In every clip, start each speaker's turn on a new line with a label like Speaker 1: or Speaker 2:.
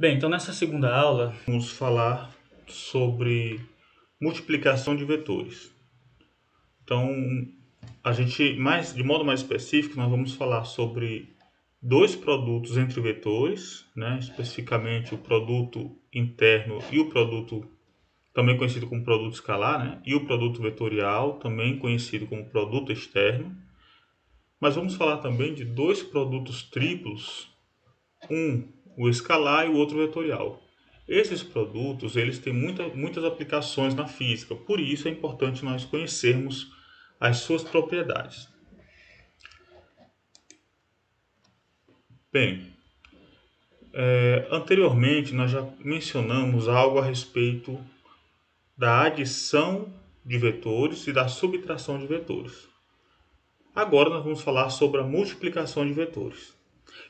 Speaker 1: Bem, então nessa segunda aula vamos falar sobre multiplicação de vetores. Então, de modo mais específico, nós vamos falar sobre dois produtos entre vetores, né? Especificamente o produto interno e o produto, também conhecido como produto escalar, né? E o produto vetorial, também conhecido como produto externo. Mas vamos falar também de dois produtos triplos, o escalar e o outro vetorial. Esses produtos eles têm muitas aplicações na física, por isso é importante nós conhecermos as suas propriedades. Bem, anteriormente nós já mencionamos algo a respeito da adição de vetores e da subtração de vetores. Agora nós vamos falar sobre a multiplicação de vetores.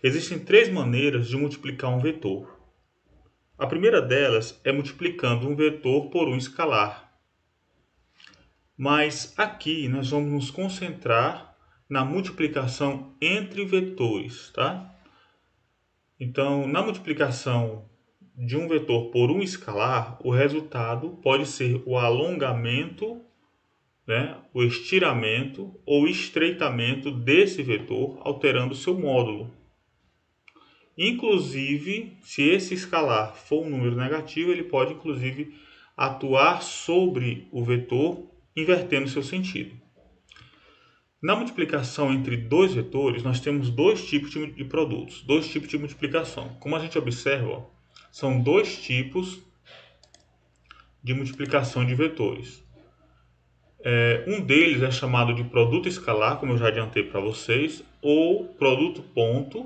Speaker 1: Existem três maneiras de multiplicar um vetor. A primeira delas é multiplicando um vetor por um escalar. Mas aqui nós vamos nos concentrar na multiplicação entre vetores, tá? Então, na multiplicação de um vetor por um escalar, o resultado pode ser o alongamento, né, o estiramento ou estreitamento desse vetor, alterando seu módulo. Inclusive, se esse escalar for um número negativo, ele pode inclusive atuar sobre o vetor, invertendo seu sentido. Na multiplicação entre dois vetores, nós temos dois tipos de produtos, dois tipos de multiplicação. Como a gente observa, ó, são dois tipos de multiplicação de vetores. Um deles é chamado de produto escalar, como eu já adiantei para vocês, ou produto ponto,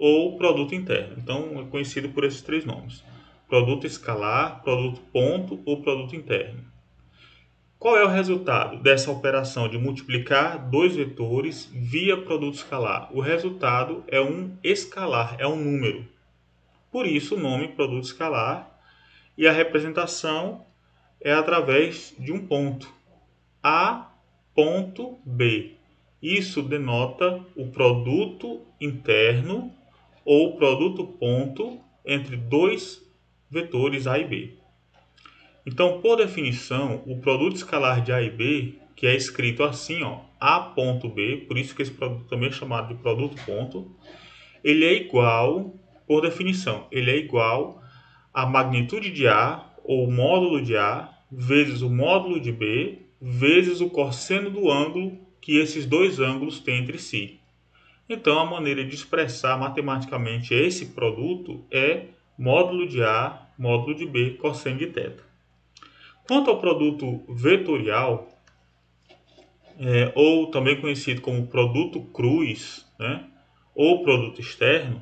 Speaker 1: ou produto interno. Então, é conhecido por esses três nomes: produto escalar, produto ponto ou produto interno. Qual é o resultado dessa operação de multiplicar dois vetores via produto escalar? O resultado é um escalar, é um número. Por isso o nome produto escalar, e a representação é através de um ponto, A ponto B. Isso denota o produto interno ou produto ponto entre dois vetores A e B. Então, por definição, o produto escalar de A e B, que é escrito assim, ó, A ponto B, por isso que esse produto também é chamado de produto ponto, ele é igual, por definição, ele é igual à magnitude de A, ou módulo de A, vezes o módulo de B, vezes o cosseno do ângulo que esses dois ângulos têm entre si. Então, a maneira de expressar matematicamente esse produto é módulo de A, módulo de B, cosseno de θ. Quanto ao produto vetorial, ou também conhecido como produto cruz, né, ou produto externo,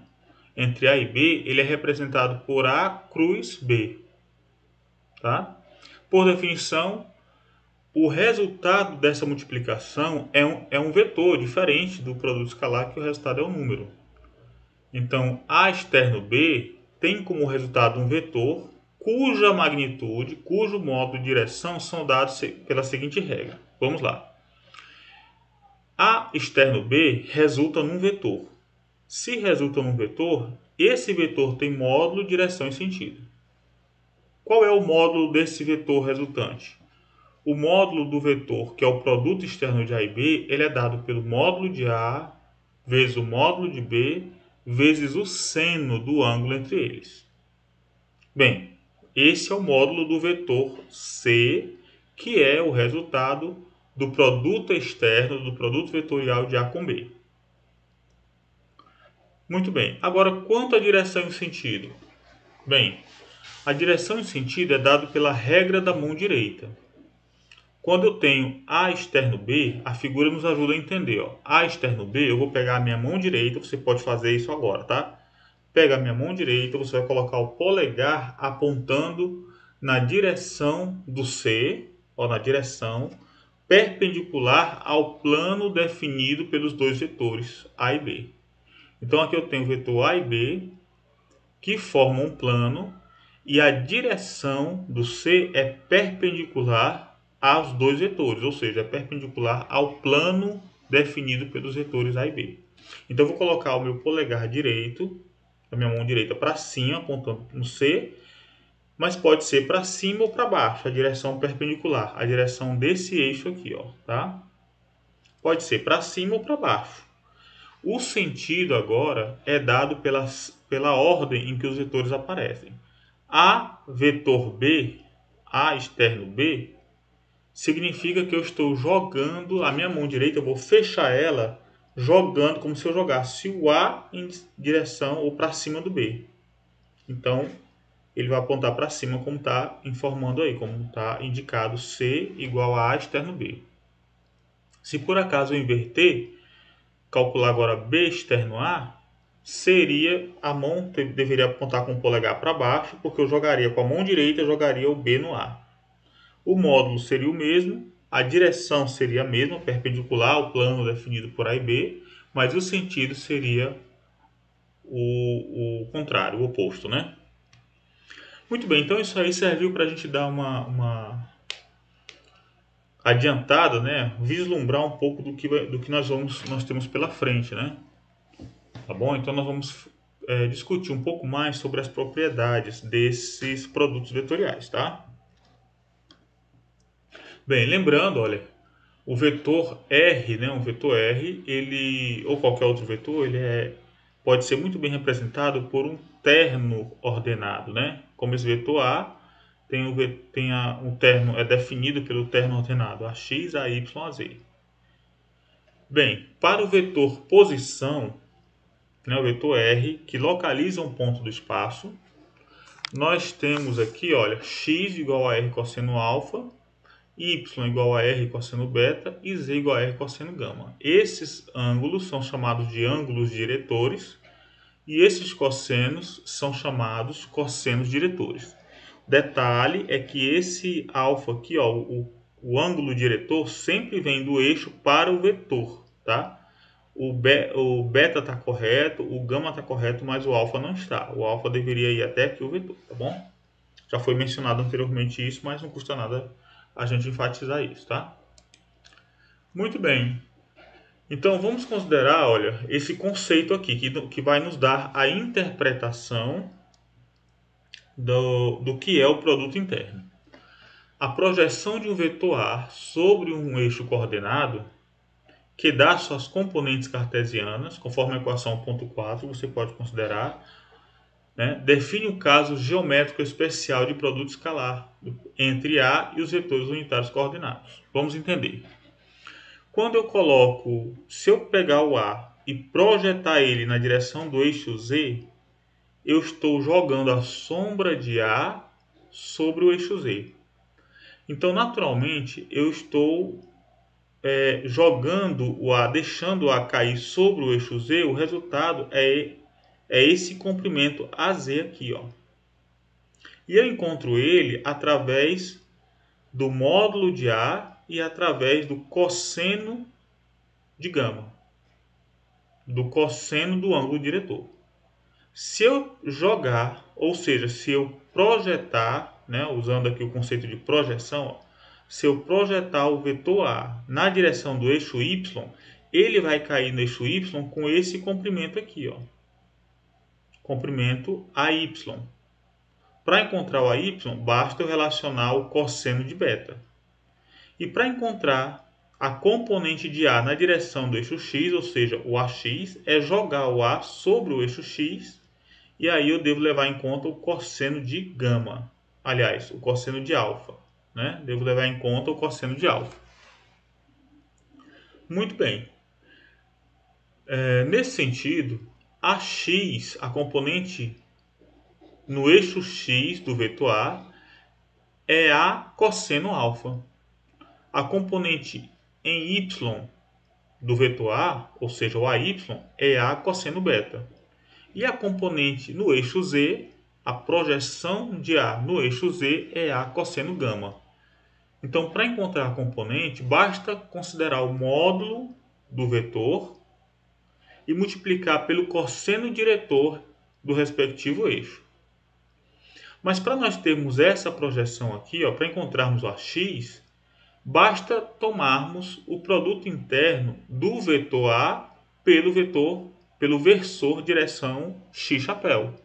Speaker 1: entre A e B, ele é representado por A cruz B. Tá? Por definição, o resultado dessa multiplicação é um vetor diferente do produto escalar, que o resultado é um número. Então, A externo B tem como resultado um vetor cuja magnitude, cujo módulo de direção são dados pela seguinte regra. Vamos lá. A externo B resulta num vetor. Se resulta num vetor, esse vetor tem módulo, direção e sentido. Qual é o módulo desse vetor resultante? O módulo do vetor, que é o produto externo de A e B, ele é dado pelo módulo de A vezes o módulo de B vezes o seno do ângulo entre eles. Bem, esse é o módulo do vetor C, que é o resultado do produto externo do produto vetorial de A com B. Muito bem. Agora, quanto à direção e sentido? Bem, a direção e sentido é dado pela regra da mão direita. Quando eu tenho A externo B, a figura nos ajuda a entender. Ó. A externo B, eu vou pegar a minha mão direita, você pode fazer isso agora, tá? Pega a minha mão direita, você vai colocar o polegar apontando na direção do C, ó, na direção perpendicular ao plano definido pelos dois vetores A e B. Então aqui eu tenho o vetor A e B que formam um plano e a direção do C é perpendicular aos dois vetores, ou seja, é perpendicular ao plano definido pelos vetores A e B. Então eu vou colocar o meu polegar direito da minha mão direita para cima, apontando no C, mas pode ser para cima ou para baixo, a direção perpendicular, a direção desse eixo aqui, ó, tá? Pode ser para cima ou para baixo. O sentido agora é dado pela ordem em que os vetores aparecem. A vetor B, A externo B, significa que eu estou jogando a minha mão direita, eu vou fechar ela jogando como se eu jogasse o A em direção ou para cima do B. Então, ele vai apontar para cima como está informando aí, como está indicado C igual a A externo B. Se por acaso eu inverter, calcular agora B externo A, seria a mão deveria apontar com o polegar para baixo, porque eu jogaria com a mão direita, eu jogaria o B no A. O módulo seria o mesmo, a direção seria a mesma, perpendicular, o plano definido por A e B, mas o sentido seria o contrário, o oposto, né? Muito bem, então isso aí serviu para a gente dar uma adiantada, né? Vislumbrar um pouco do que nós temos pela frente, né? Tá bom? Então nós vamos discutir um pouco mais sobre as propriedades desses produtos vetoriais, tá? Bem, lembrando, olha, o vetor R, né, um vetor R, ele ou qualquer outro vetor, pode ser muito bem representado por um terno ordenado, né? Como esse vetor A o terno é definido pelo terno ordenado AX, AY, AZ. Bem, para o vetor posição, né, o vetor R, que localiza um ponto do espaço, nós temos aqui, olha, x igual a R cosseno alfa, y igual a R cosseno beta e z igual a R cosseno gama. Esses ângulos são chamados de ângulos diretores e esses cossenos são chamados cossenos diretores. Detalhe é que esse alfa aqui, ó, o ângulo diretor sempre vem do eixo para o vetor, tá? O beta está correto, o gama está correto, mas o alfa não está. O alfa deveria ir até aqui o vetor, tá bom? Já foi mencionado anteriormente isso, mas não custa nada a gente enfatizar isso, tá? Muito bem. Então vamos considerar, olha, esse conceito aqui que vai nos dar a interpretação do que é o produto interno. A projeção de um vetor A sobre um eixo coordenado que dá suas componentes cartesianas, conforme a equação 1.4, você pode considerar, né, define o caso geométrico especial de produto escalar entre A e os vetores unitários coordenados. Vamos entender. Quando eu coloco, se eu pegar o A e projetar ele na direção do eixo Z, eu estou jogando a sombra de A sobre o eixo Z. Então, naturalmente, eu estou jogando o A, deixando o A cair sobre o eixo Z, o resultado é esse comprimento AZ aqui, ó. E eu encontro ele através do módulo de A e através do cosseno de gama, do cosseno do ângulo diretor. Se eu jogar, ou seja, se eu projetar, né, usando aqui o conceito de projeção, ó, se eu projetar o vetor A na direção do eixo Y, ele vai cair no eixo Y com esse comprimento aqui, ó, comprimento AY. Para encontrar o AY, basta eu relacionar o cosseno de beta. E para encontrar a componente de A na direção do eixo X, ou seja, o AX, é jogar o A sobre o eixo X, e aí eu devo levar em conta o cosseno de gama. Aliás, o cosseno de alfa, né? Devo levar em conta o cosseno de alfa. Muito bem. Nesse sentido, AX, a componente no eixo X do vetor A, é A cosseno alfa. A componente em Y do vetor A, ou seja, o AY, é A cosseno beta. E a componente no eixo Z, a projeção de A no eixo Z é A cosseno gama. Então, para encontrar a componente, basta considerar o módulo do vetor e multiplicar pelo cosseno diretor do respectivo eixo. Mas para nós termos essa projeção aqui, para encontrarmos o AX, basta tomarmos o produto interno do vetor A pelo vetor pelo versor direção x chapéu.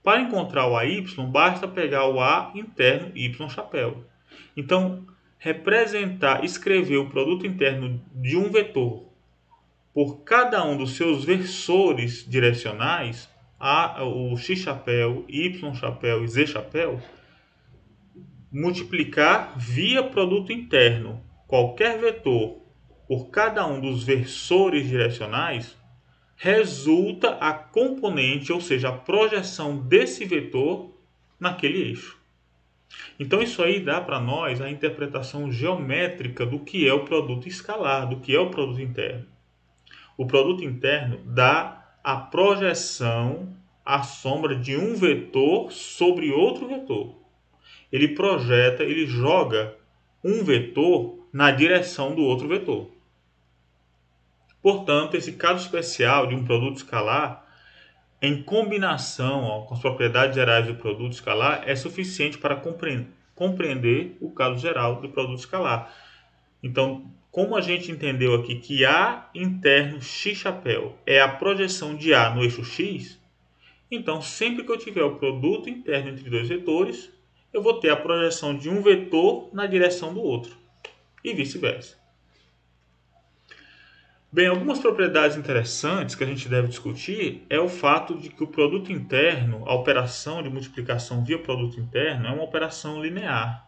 Speaker 1: Para encontrar o AY, basta pegar o A interno Y chapéu. Então, escrever o produto interno de um vetor por cada um dos seus versores direcionais, o x chapéu, y chapéu e z chapéu, multiplicar via produto interno qualquer vetor por cada um dos versores direcionais, resulta a componente, ou seja, a projeção desse vetor naquele eixo. Então isso aí dá para nós a interpretação geométrica do que é o produto escalar, do que é o produto interno. O produto interno dá a projeção, a sombra de um vetor sobre outro vetor. Ele projeta, ele joga um vetor na direção do outro vetor. Portanto, esse caso especial de um produto escalar, em combinação com as propriedades gerais do produto escalar, é suficiente para compreender o caso geral do produto escalar. Então, como a gente entendeu aqui que A interno x chapéu é a projeção de A no eixo x, então sempre que eu tiver o produto interno entre dois vetores, eu vou ter a projeção de um vetor na direção do outro, e vice-versa. Bem, algumas propriedades interessantes que a gente deve discutir é o fato de que o produto interno, a operação de multiplicação via produto interno, é uma operação linear.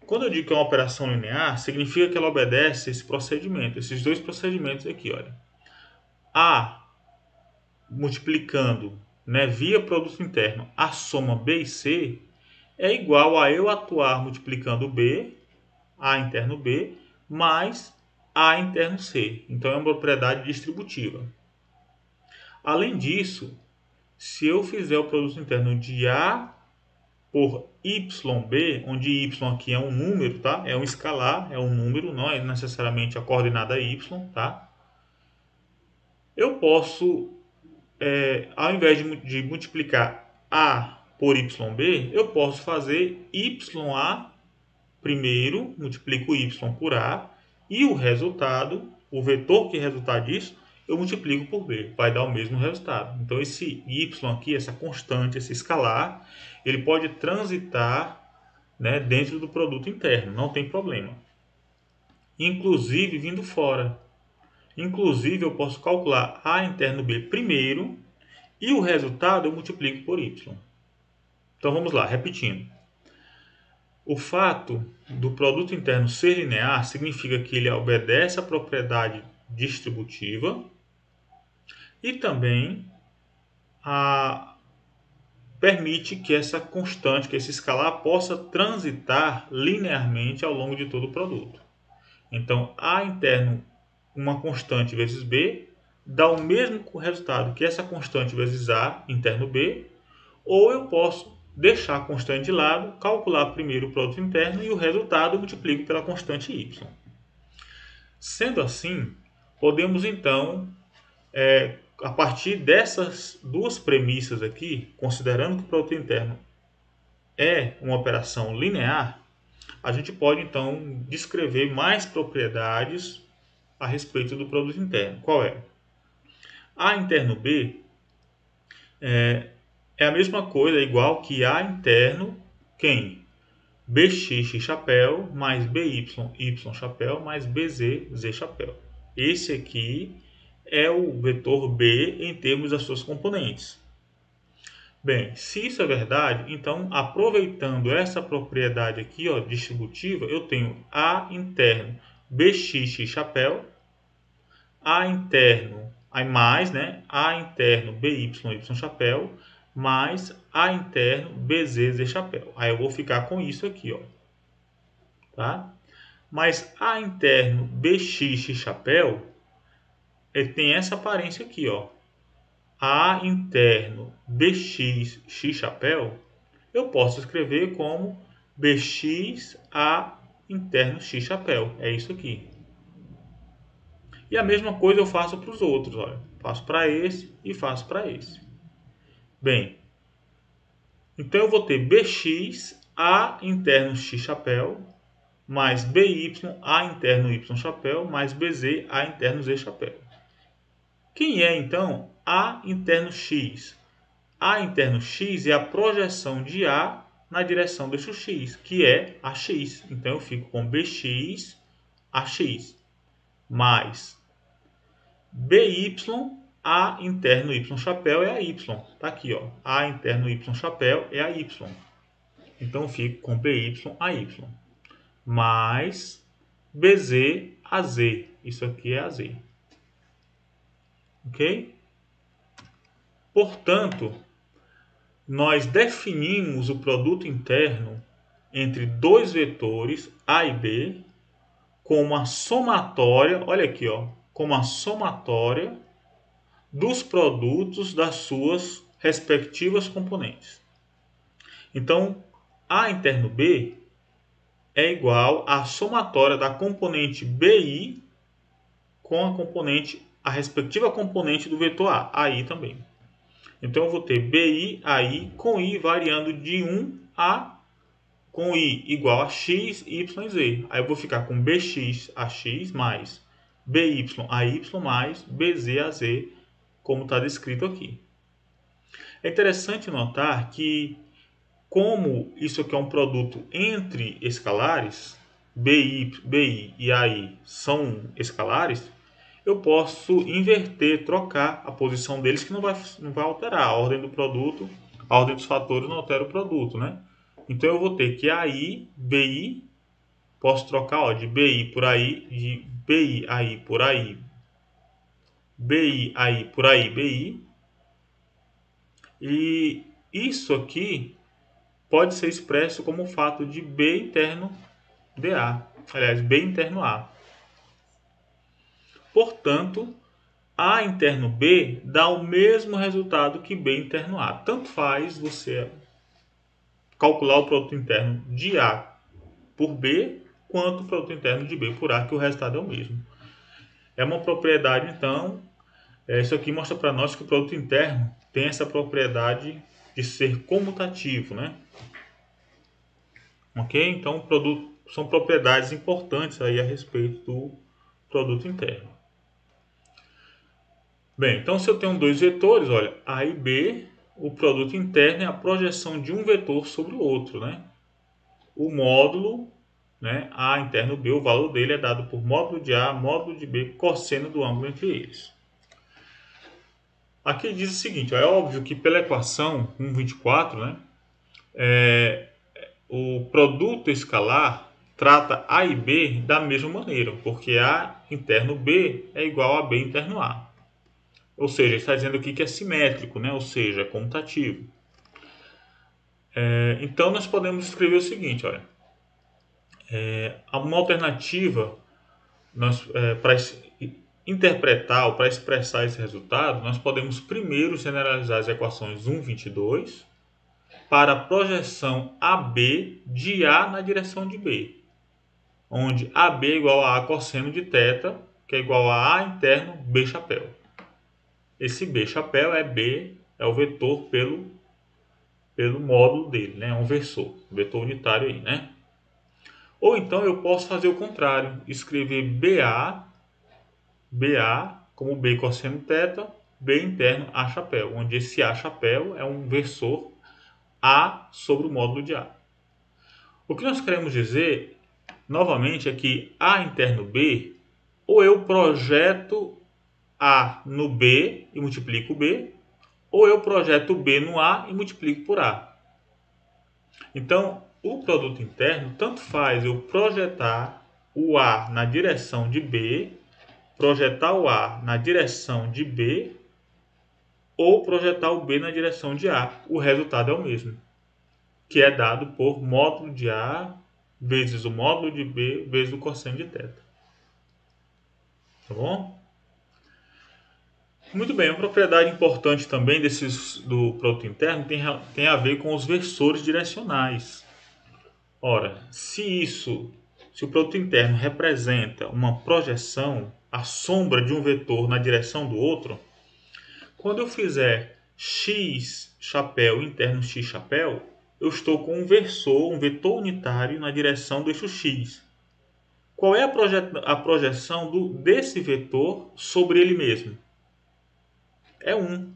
Speaker 1: Quando eu digo que é uma operação linear, significa que ela obedece esse procedimento, esses dois procedimentos aqui, olha. A multiplicando, via produto interno, a soma B e C é igual a eu atuar multiplicando B, A interno B, mais A interno C. Então é uma propriedade distributiva. Além disso, se eu fizer o produto interno de A por YB, onde Y aqui é um número, tá? É um escalar, é um número, não é necessariamente a coordenada Y, tá? Eu posso, ao invés de multiplicar A por YB, eu posso fazer YA primeiro, multiplico Y por A, e o resultado, o vetor que resultar disso, eu multiplico por B, vai dar o mesmo resultado. Então esse Y aqui, essa constante, esse escalar, ele pode transitar, dentro do produto interno, não tem problema. Inclusive vindo fora. Inclusive eu posso calcular A interno B primeiro e o resultado eu multiplico por Y. Então vamos lá, repetindo. O fato do produto interno ser linear significa que ele obedece à propriedade distributiva e também permite que essa constante, que esse escalar, possa transitar linearmente ao longo de todo o produto. Então, A interno, uma constante vezes B, dá o mesmo resultado que essa constante vezes A interno B, ou eu posso deixar a constante de lado, calcular primeiro o produto interno e o resultado eu multiplico pela constante y. Sendo assim, podemos então, a partir dessas duas premissas aqui, considerando que o produto interno é uma operação linear, a gente pode então descrever mais propriedades a respeito do produto interno. Qual é? A interno B é a mesma coisa, igual que A interno, quem? BX chapéu mais BY Y chapéu mais BZ Z chapéu. Esse aqui é o vetor B em termos das suas componentes. Bem, se isso é verdade, então aproveitando essa propriedade aqui, distributiva, eu tenho A interno BX chapéu, A interno, aí mais, A interno BY Y chapéu, mais A interno BZ Z chapéu. Aí eu vou ficar com isso aqui, tá? Mas A interno BX chapéu, ele tem essa aparência aqui, A interno BX X chapéu, eu posso escrever como BX A interno X chapéu. É isso aqui. E a mesma coisa eu faço para os outros, olha. Faço para esse e faço para esse. Bem, então eu vou ter BX A interno X chapéu, mais BY A interno Y chapéu, mais BZ A interno Z chapéu. Quem é, então, A interno x? A interno x é a projeção de A na direção do eixo x, que é AX. Então, eu fico com BX, AX, mais BY, A interno Y chapéu é a Y. Tá aqui, ó. A interno Y chapéu é a Y. Então, eu fico com BY, AY, mais BZ, AZ. Isso aqui é AZ. Ok? Portanto, nós definimos o produto interno entre dois vetores A e B como a somatória, olha aqui, ó, como a somatória dos produtos das suas respectivas componentes. Então, A interno B é igual à somatória da componente BI com a respectiva componente do vetor A, AI também. Então, eu vou ter BI, AI com I variando de 1 a com I igual a X, Y, Z. Aí eu vou ficar com BX, AX mais BY, AY mais BZ, AZ, como está descrito aqui. É interessante notar que, como isso aqui é um produto entre escalares, BI e AI são escalares, eu posso inverter, trocar a posição deles, que não vai alterar a ordem do produto, a ordem dos fatores não altera o produto, né? Então eu vou ter que AI, BI, posso trocar, ó, de BI por AI, de BI, AI por AI, BI, AI por AI, BI. E isso aqui pode ser expresso como o fato de B interno DA, aliás, B interno A. Portanto, A interno B dá o mesmo resultado que B interno A. Tanto faz você calcular o produto interno de A por B, quanto o produto interno de B por A, que o resultado é o mesmo. É uma propriedade, então, isso aqui mostra para nós que o produto interno tem essa propriedade de ser comutativo, né? Ok? Então, são propriedades importantes aí a respeito do produto interno. Bem, então se eu tenho dois vetores, olha, A e B, o produto interno é a projeção de um vetor sobre o outro, né? O módulo, né, A interno B, o valor dele é dado por módulo de A, módulo de B, cosseno do ângulo entre eles. Aqui diz o seguinte, ó, é óbvio que pela equação 1,24, né, o produto escalar trata A e B da mesma maneira, porque A interno B é igual a B interno A. Ou seja, está dizendo aqui que é simétrico, né? Ou seja, é comutativo. Então, nós podemos escrever o seguinte, olha. Uma alternativa para interpretar ou para expressar esse resultado, nós podemos primeiro generalizar as equações 1, 22 para a projeção AB de A na direção de B, onde AB é igual a cosseno de θ, que é igual a A interno B chapéu. Esse B chapéu é o vetor pelo módulo dele, né? É um vetor unitário aí, né? Ou então eu posso fazer o contrário, escrever BA como B cosseno θ, B interno A chapéu, onde esse A chapéu é um versor A sobre o módulo de A. O que nós queremos dizer, novamente, é que A interno B, ou eu projeto A no B e multiplico B, ou eu projeto B no A e multiplico por A. Então, o produto interno, tanto faz eu projetar o A na direção de B, projetar o A na direção de B, ou projetar o B na direção de A. O resultado é o mesmo, que é dado por módulo de A vezes o módulo de B vezes o cosseno de θ. Tá bom? Muito bem, uma propriedade importante também do produto interno tem a ver com os versores direcionais. Ora, se o produto interno representa uma projeção, a sombra de um vetor na direção do outro, quando eu fizer x chapéu interno x chapéu, eu estou com um vetor unitário na direção do eixo x. Qual é a projeção desse vetor sobre ele mesmo? É 1.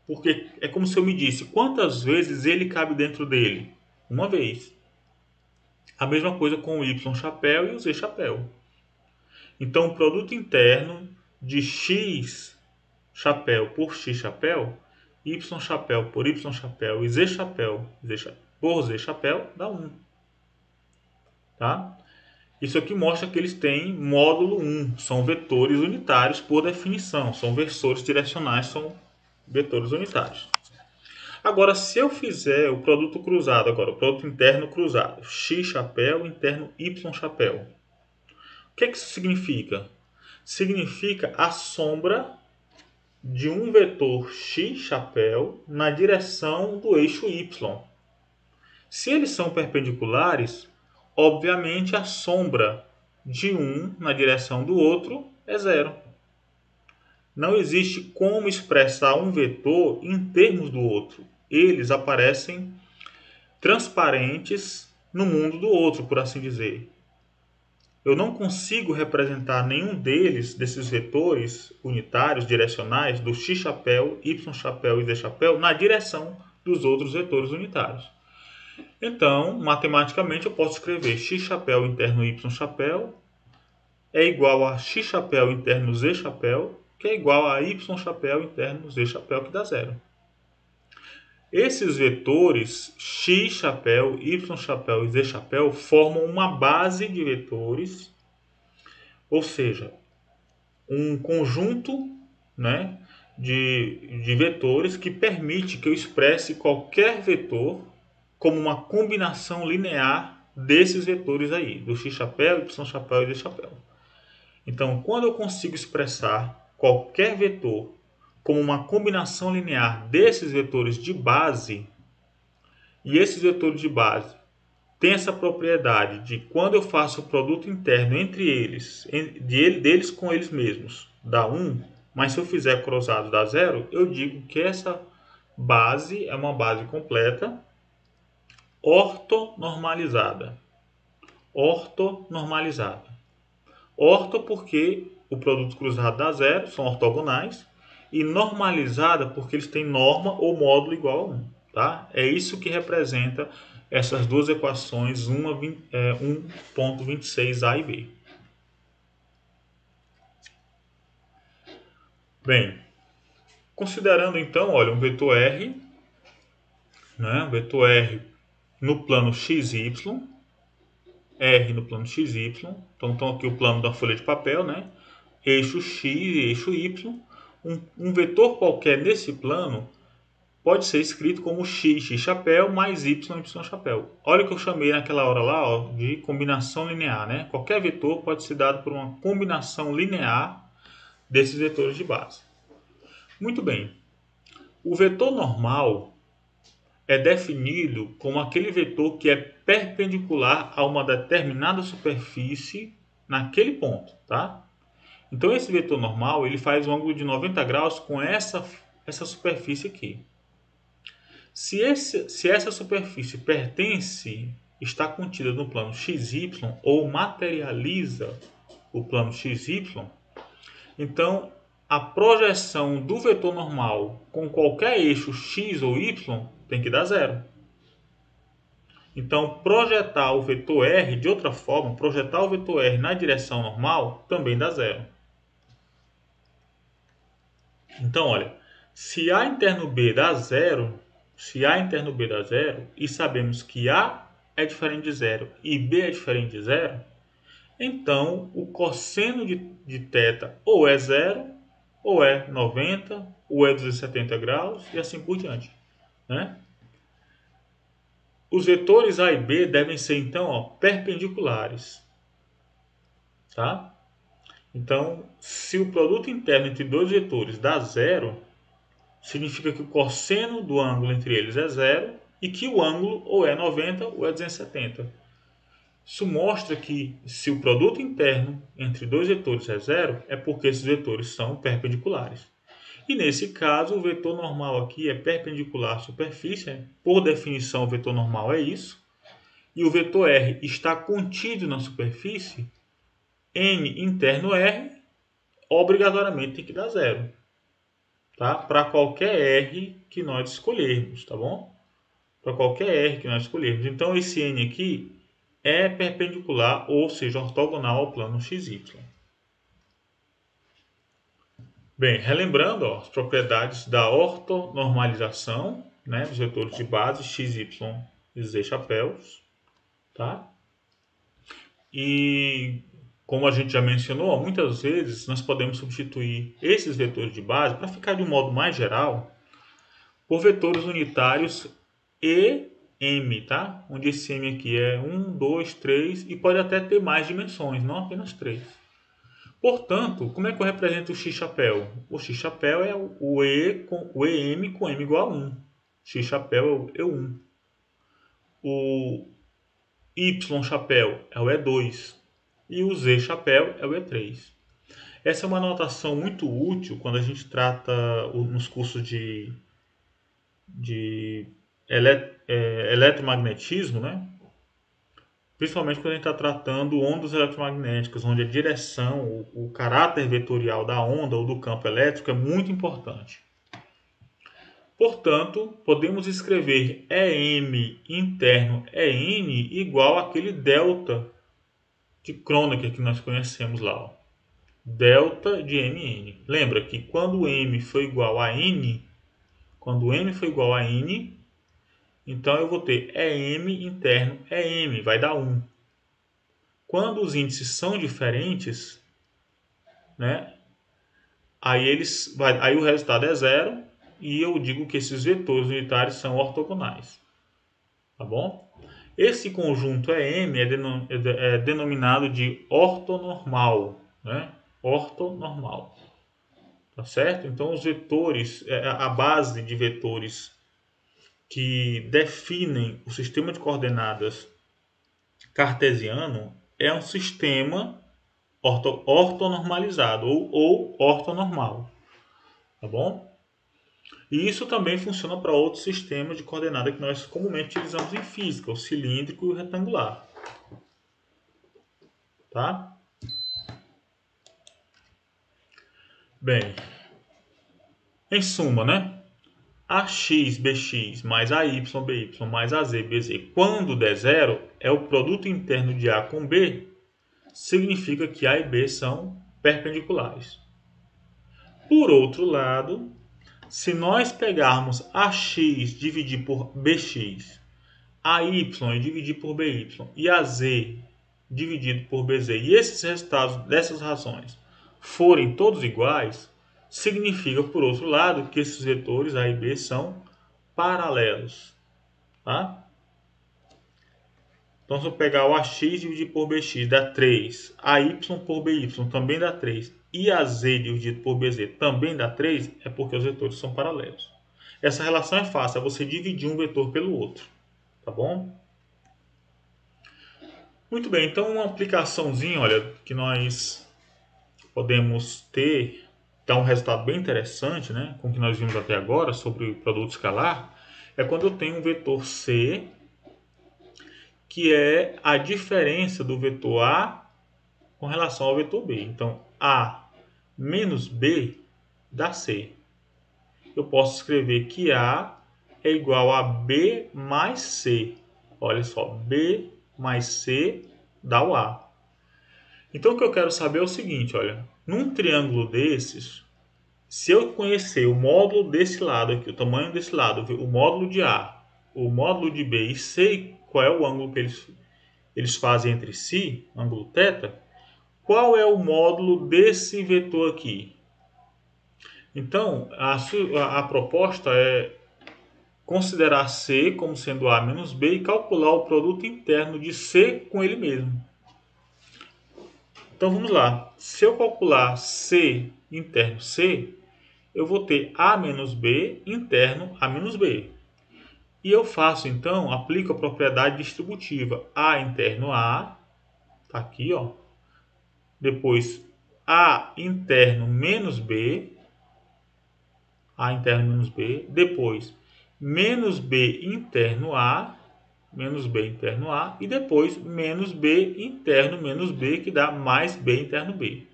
Speaker 1: Porque é como se eu me disse, quantas vezes ele cabe dentro dele? Uma vez. A mesma coisa com o Y chapéu e o Z chapéu. Então, o produto interno de X chapéu por X chapéu, Y chapéu por Y chapéu e Z chapéu, por Z chapéu dá 1. Tá? Isso aqui mostra que eles têm módulo 1, são vetores unitários por definição, são versores direcionais, são vetores unitários. Agora, se eu fizer o produto cruzado, agora o produto interno cruzado, X chapéu interno Y chapéu, o que isso significa? Significa a sombra de um vetor X chapéu na direção do eixo Y. Se eles são perpendiculares, obviamente a sombra de um na direção do outro é zero. Não existe como expressar um vetor em termos do outro. Eles aparecem transparentes no mundo do outro, por assim dizer. Eu não consigo representar nenhum desses vetores unitários, direcionais, do x chapéu, y chapéu e z chapéu, na direção dos outros vetores unitários. Então, matematicamente, eu posso escrever x chapéu interno y chapéu é igual a x chapéu interno z chapéu, que é igual a y chapéu interno z chapéu, que dá zero. Esses vetores x chapéu, y chapéu e z chapéu formam uma base de vetores, ou seja, um conjunto, né, de vetores que permite que eu expresse qualquer vetor como uma combinação linear desses vetores aí, do x chapéu, y chapéu e z chapéu. Então, quando eu consigo expressar qualquer vetor como uma combinação linear desses vetores de base, e esses vetores de base têm essa propriedade de, quando eu faço o produto interno entre eles, deles com eles mesmos, dá 1, mas se eu fizer cruzado dá 0, eu digo que essa base é uma base completa ortonormalizada. Ortonormalizada. Orto porque o produto cruzado dá 0, são ortogonais, e normalizada porque eles têm norma ou módulo igual a 1. Tá? É isso que representa essas duas equações 1.26a e b. Bem, considerando então, olha, um vetor R, né? Vetor R no plano XY, R no plano XY, então aqui o plano da folha de papel, né? Eixo X e eixo Y. Um vetor qualquer nesse plano pode ser escrito como x chapéu mais y chapéu. Olha o que eu chamei naquela hora lá, ó, de combinação linear, né? Qualquer vetor pode ser dado por uma combinação linear desses vetores de base. Muito bem. O vetor normal é definido como aquele vetor que é perpendicular a uma determinada superfície naquele ponto, tá? Então esse vetor normal, ele faz um ângulo de 90 graus com essa superfície aqui. Se essa superfície está contida no plano XY ou materializa o plano XY, então a projeção do vetor normal com qualquer eixo X ou Y tem que dar zero. Então, projetar o vetor R de outra forma, projetar o vetor R na direção normal também dá zero. Então, olha, se A interno B dá zero, e sabemos que A é diferente de zero e B é diferente de zero, então o cosseno de θ ou é zero, ou é 90, ou é 270 graus e assim por diante, né? Os vetores A e B devem ser então, ó, perpendiculares, tá? Então, se o produto interno entre dois vetores dá zero, significa que o cosseno do ângulo entre eles é zero e que o ângulo ou é 90 ou é 270. Isso mostra que se o produto interno entre dois vetores é zero, é porque esses vetores são perpendiculares. E nesse caso, o vetor normal aqui é perpendicular à superfície. Por definição, o vetor normal é isso. E o vetor R está contido na superfície. N interno R, obrigatoriamente tem que dar zero. tá? Para qualquer R que nós escolhermos, tá bom? Para qualquer R que nós escolhermos. Então, esse N aqui é perpendicular, ou seja, ortogonal ao plano XY. Bem, relembrando as propriedades da ortonormalização, né, dos vetores de base x, y e z chapéus, tá? E como a gente já mencionou, muitas vezes nós podemos substituir esses vetores de base, para ficar de um modo mais geral, por vetores unitários e m, tá? Onde esse m aqui é 1, 2, 3 e pode até ter mais dimensões, não apenas 3. Portanto, como é que eu represento o x-chapéu? O x-chapéu é o em com m igual a 1. X-chapéu é o E1. O y-chapéu é o E2. E o z-chapéu é o E3. Essa é uma notação muito útil quando a gente trata nos cursos de eletromagnetismo, né? Principalmente quando a gente está tratando ondas eletromagnéticas, onde a direção, o caráter vetorial da onda ou do campo elétrico é muito importante. Portanto, podemos escrever EM interno EN igual àquele delta de Kronecker que nós conhecemos lá. Ó. Delta de MN. Lembra que quando M for igual a N, então eu vou ter EM interno EM, vai dar 1. Quando os índices são diferentes, né, aí o resultado é 0 e eu digo que esses vetores unitários são ortogonais. Tá bom? Esse conjunto EM é denominado de ortonormal, né? Ortonormal. Tá certo? Então os vetores, a base de vetores que definem o sistema de coordenadas cartesiano é um sistema ortonormalizado ou ortonormal, tá bom? E isso também funciona para outros sistemas de coordenada que nós comumente utilizamos em física, o cilíndrico e o retangular, tá? Bem, em suma, né? AX, BX mais AY, BY mais AZ, BZ, quando der zero, é o produto interno de A com B, significa que A e B são perpendiculares. Por outro lado, se nós pegarmos AX e dividir por BX, AY e dividir por BY e AZ dividido por BZ, e esses resultados dessas razões forem todos iguais, significa, por outro lado, que esses vetores A e B são paralelos. Tá? Então, se eu pegar o AX e dividir por BX, dá 3. AY por BY também dá 3. E AZ dividido por BZ também dá 3, é porque os vetores são paralelos. Essa relação é fácil, é você dividir um vetor pelo outro. Tá bom? Muito bem, então uma aplicaçãozinha, olha, que nós podemos ter, dá um resultado bem interessante, né, com o que nós vimos até agora sobre o produto escalar, é quando eu tenho um vetor C, que é a diferença do vetor A com relação ao vetor B. Então, A menos B dá C. Eu posso escrever que A é igual a B mais C. Olha só, B mais C dá o A. Então, o que eu quero saber é o seguinte, olha, num triângulo desses, se eu conhecer o módulo desse lado aqui, o tamanho desse lado, o módulo de A, o módulo de B e sei qual é o ângulo que eles fazem entre si, ângulo θ, qual é o módulo desse vetor aqui? Então, a proposta é considerar C como sendo A menos B e calcular o produto interno de C com ele mesmo. Então, vamos lá. Se eu calcular C interno C, eu vou ter A menos B interno A menos B. E eu faço, então, aplico a propriedade distributiva A interno A, tá aqui, ó. Depois A interno menos B, A interno menos B, depois menos B interno A, menos B interno A, e depois menos B interno menos B, que dá mais B interno B.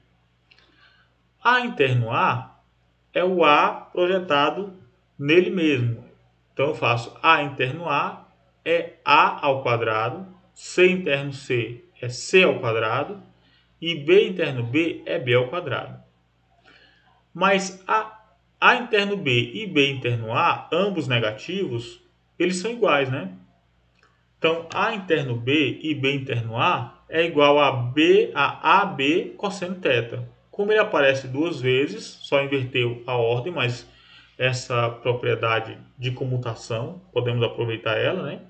Speaker 1: A interno A é o A projetado nele mesmo. Então eu faço A interno A é A ao quadrado, C interno C é C ao quadrado e B interno B é B ao quadrado. Mas A interno B e B interno A, ambos negativos, eles são iguais, né? Então, A interno B e B interno A é igual a AB cosseno θ. Como ele aparece duas vezes, só inverteu a ordem, mas essa propriedade de comutação, podemos aproveitar ela, né?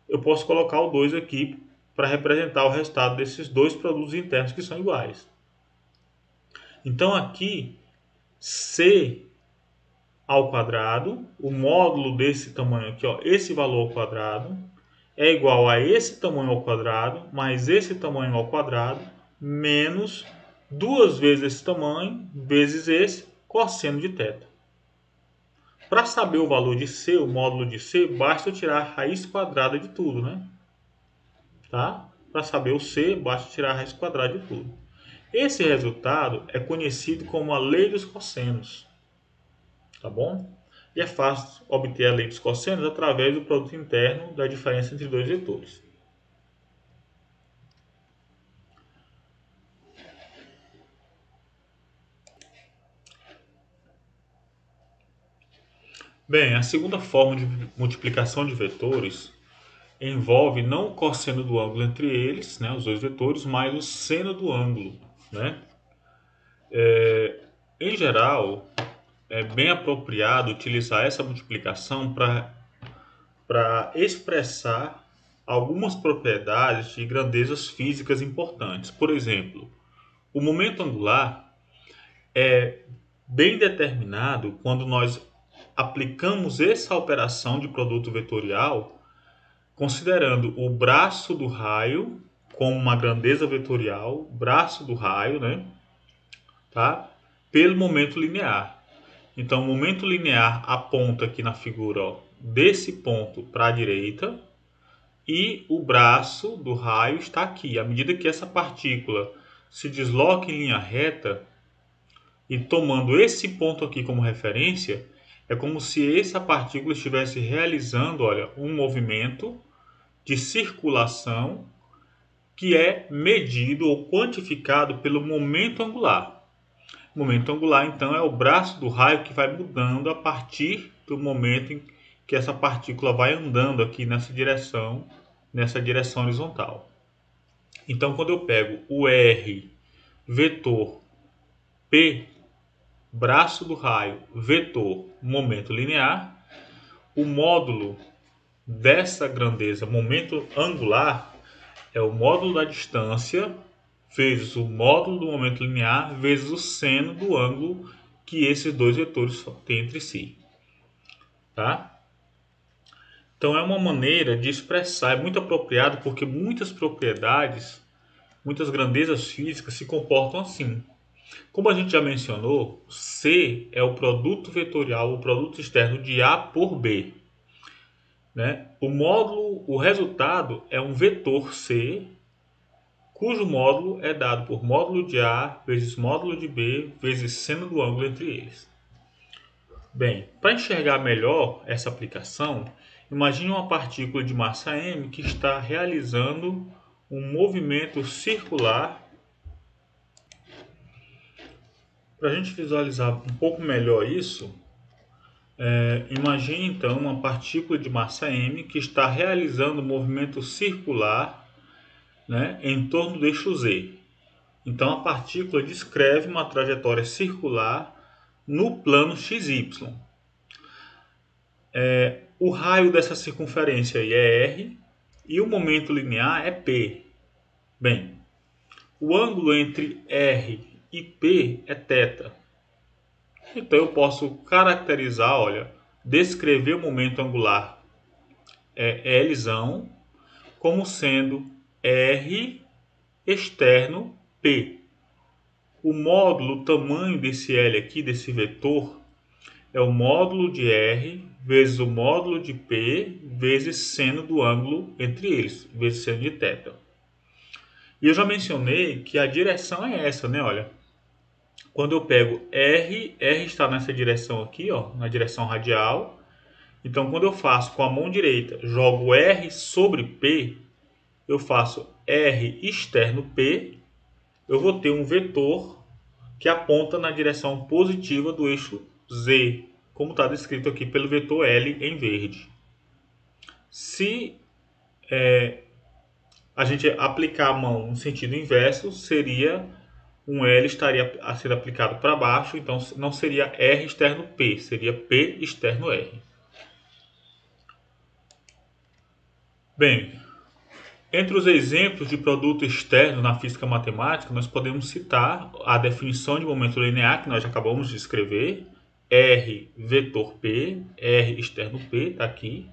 Speaker 1: Eu posso colocar o 2 aqui para representar o resultado desses dois produtos internos que são iguais. Então, aqui, C ao quadrado, o módulo desse tamanho aqui, ó, esse valor ao quadrado, é igual a esse tamanho ao quadrado, mais esse tamanho ao quadrado, menos duas vezes esse tamanho, vezes esse cosseno de θ. Para saber o valor de C, o módulo de C, basta eu tirar a raiz quadrada de tudo, né? Tá? Para saber o C, basta tirar a raiz quadrada de tudo. Esse resultado é conhecido como a lei dos cossenos. Tá bom? E é fácil obter a lei dos cossenos através do produto interno da diferença entre dois vetores. Bem, a segunda forma de multiplicação de vetores envolve não o cosseno do ângulo entre eles, né, os dois vetores, mas o seno do ângulo. Né? Em geral, é bem apropriado utilizar essa multiplicação para expressar algumas propriedades de grandezas físicas importantes. Por exemplo, o momento angular é bem determinado quando nós aplicamos essa operação de produto vetorial considerando o braço do raio como uma grandeza vetorial, braço do raio, né, tá? Pelo momento linear. Então, o momento linear aponta aqui na figura, ó, desse ponto para a direita e o braço do raio está aqui. À medida que essa partícula se desloca em linha reta e tomando esse ponto aqui como referência, é como se essa partícula estivesse realizando, olha, um movimento de circulação que é medido ou quantificado pelo momento angular. O momento angular, então, é o braço do raio que vai mudando a partir do momento em que essa partícula vai andando aqui nessa direção horizontal. Então, quando eu pego o R, vetor P, braço do raio, vetor, momento linear, o módulo dessa grandeza, momento angular, é o módulo da distância vezes o módulo do momento linear vezes o seno do ângulo que esses dois vetores têm entre si. Tá? Então é uma maneira de expressar, é muito apropriado porque muitas propriedades, muitas grandezas físicas se comportam assim. Como a gente já mencionou, C é o produto vetorial, o produto externo de A por B. Né? O resultado é um vetor C, cujo módulo é dado por módulo de A vezes módulo de B vezes seno do ângulo entre eles. Bem, para enxergar melhor essa aplicação, imagine uma partícula de massa m que está realizando um movimento circular. Para a gente visualizar um pouco melhor isso, imagine então uma partícula de massa m que está realizando um movimento circular, né, em torno do eixo z. Então a partícula descreve uma trajetória circular no plano XY. O raio dessa circunferência aí é R e o momento linear é P. Bem, o ângulo entre R e P é θ. Então eu posso caracterizar, olha, descrever o momento angular L como sendo R externo P. O módulo, o tamanho desse L aqui, desse vetor, é o módulo de R vezes o módulo de P vezes seno do ângulo entre eles, vezes seno de θ. E eu já mencionei que a direção é essa, né? Olha, Quando eu pego R, R está nessa direção aqui, ó, na direção radial. Então, quando eu faço com a mão direita, jogo R sobre P, eu faço R externo P, eu vou ter um vetor que aponta na direção positiva do eixo Z, como está descrito aqui pelo vetor L em verde. Se a gente aplicar a mão no sentido inverso, seria um L estaria a ser aplicado para baixo, então não seria R externo P, seria P externo R. Bem, entre os exemplos de produto externo na física matemática, nós podemos citar a definição de momento linear, que nós acabamos de escrever, R vetor P, R externo P, está aqui.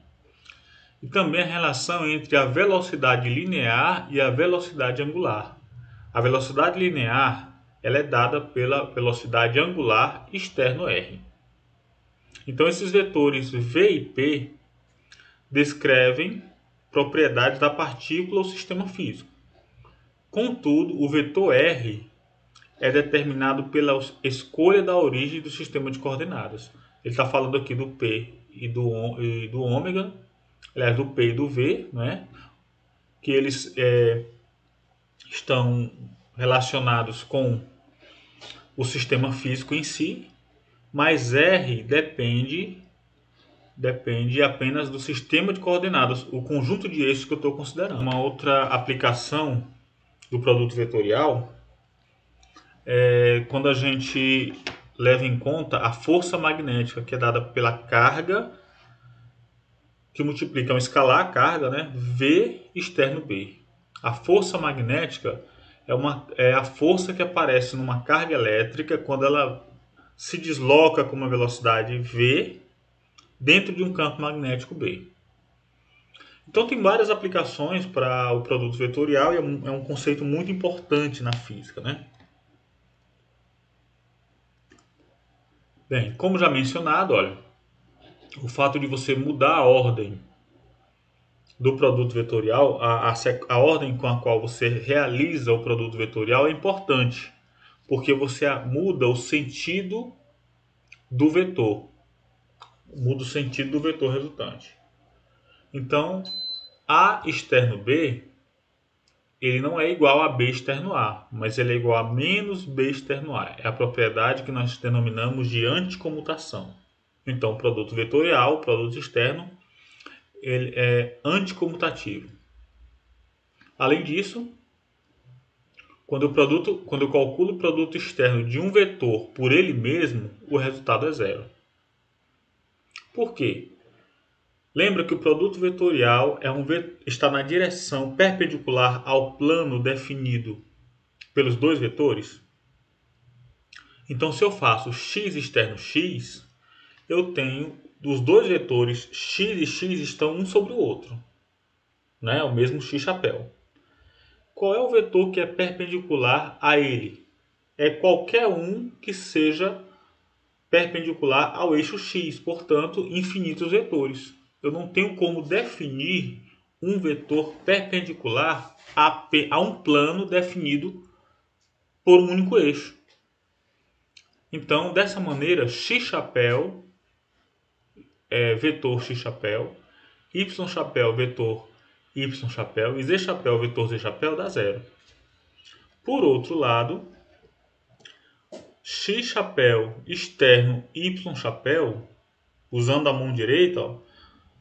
Speaker 1: E também a relação entre a velocidade linear e a velocidade angular. A velocidade linear ela é dada pela velocidade angular externo R. Então, esses vetores V e P descrevem propriedades da partícula ou sistema físico. Contudo, o vetor R é determinado pela escolha da origem do sistema de coordenadas. Ele está falando aqui do P e do ômega, aliás, do P e do V, né? Que eles estão relacionados com o sistema físico em si, mas R depende apenas do sistema de coordenadas, o conjunto de eixos que eu estou considerando. Uma outra aplicação do produto vetorial é quando a gente leva em conta a força magnética, que é dada pela carga, que multiplica um escalar a carga, né? V externo B. A força magnética é a força que aparece numa carga elétrica quando ela se desloca com uma velocidade V dentro de um campo magnético B. Então tem várias aplicações para o produto vetorial e é um conceito muito importante na física, né? Bem, como já mencionado, olha, o fato de você mudar a ordem do produto vetorial, a ordem com a qual você realiza o produto vetorial é importante, porque você muda o sentido do vetor, muda o sentido do vetor resultante. Então, A externo B, ele não é igual a B externo A, mas ele é igual a menos B externo A. É a propriedade que nós denominamos de anticomutação. Então, o produto vetorial, o produto externo, ele é anticomutativo. Além disso, quando eu calculo o produto externo de um vetor por ele mesmo, o resultado é zero. Por quê? Lembra que o produto vetorial está na direção perpendicular ao plano definido pelos dois vetores? Então, se eu faço x externo x, eu tenho dos dois vetores x e x estão um sobre o outro, né? O mesmo x chapéu. Qual é o vetor que é perpendicular a ele? É qualquer um que seja perpendicular ao eixo x, portanto, infinitos vetores. Eu não tenho como definir um vetor perpendicular a um plano definido por um único eixo. Então, dessa maneira, x chapéu é vetor x chapéu, y chapéu vetor y chapéu e z chapéu vetor z chapéu dá zero. Por outro lado, x chapéu externo y chapéu, usando a mão direita, ó,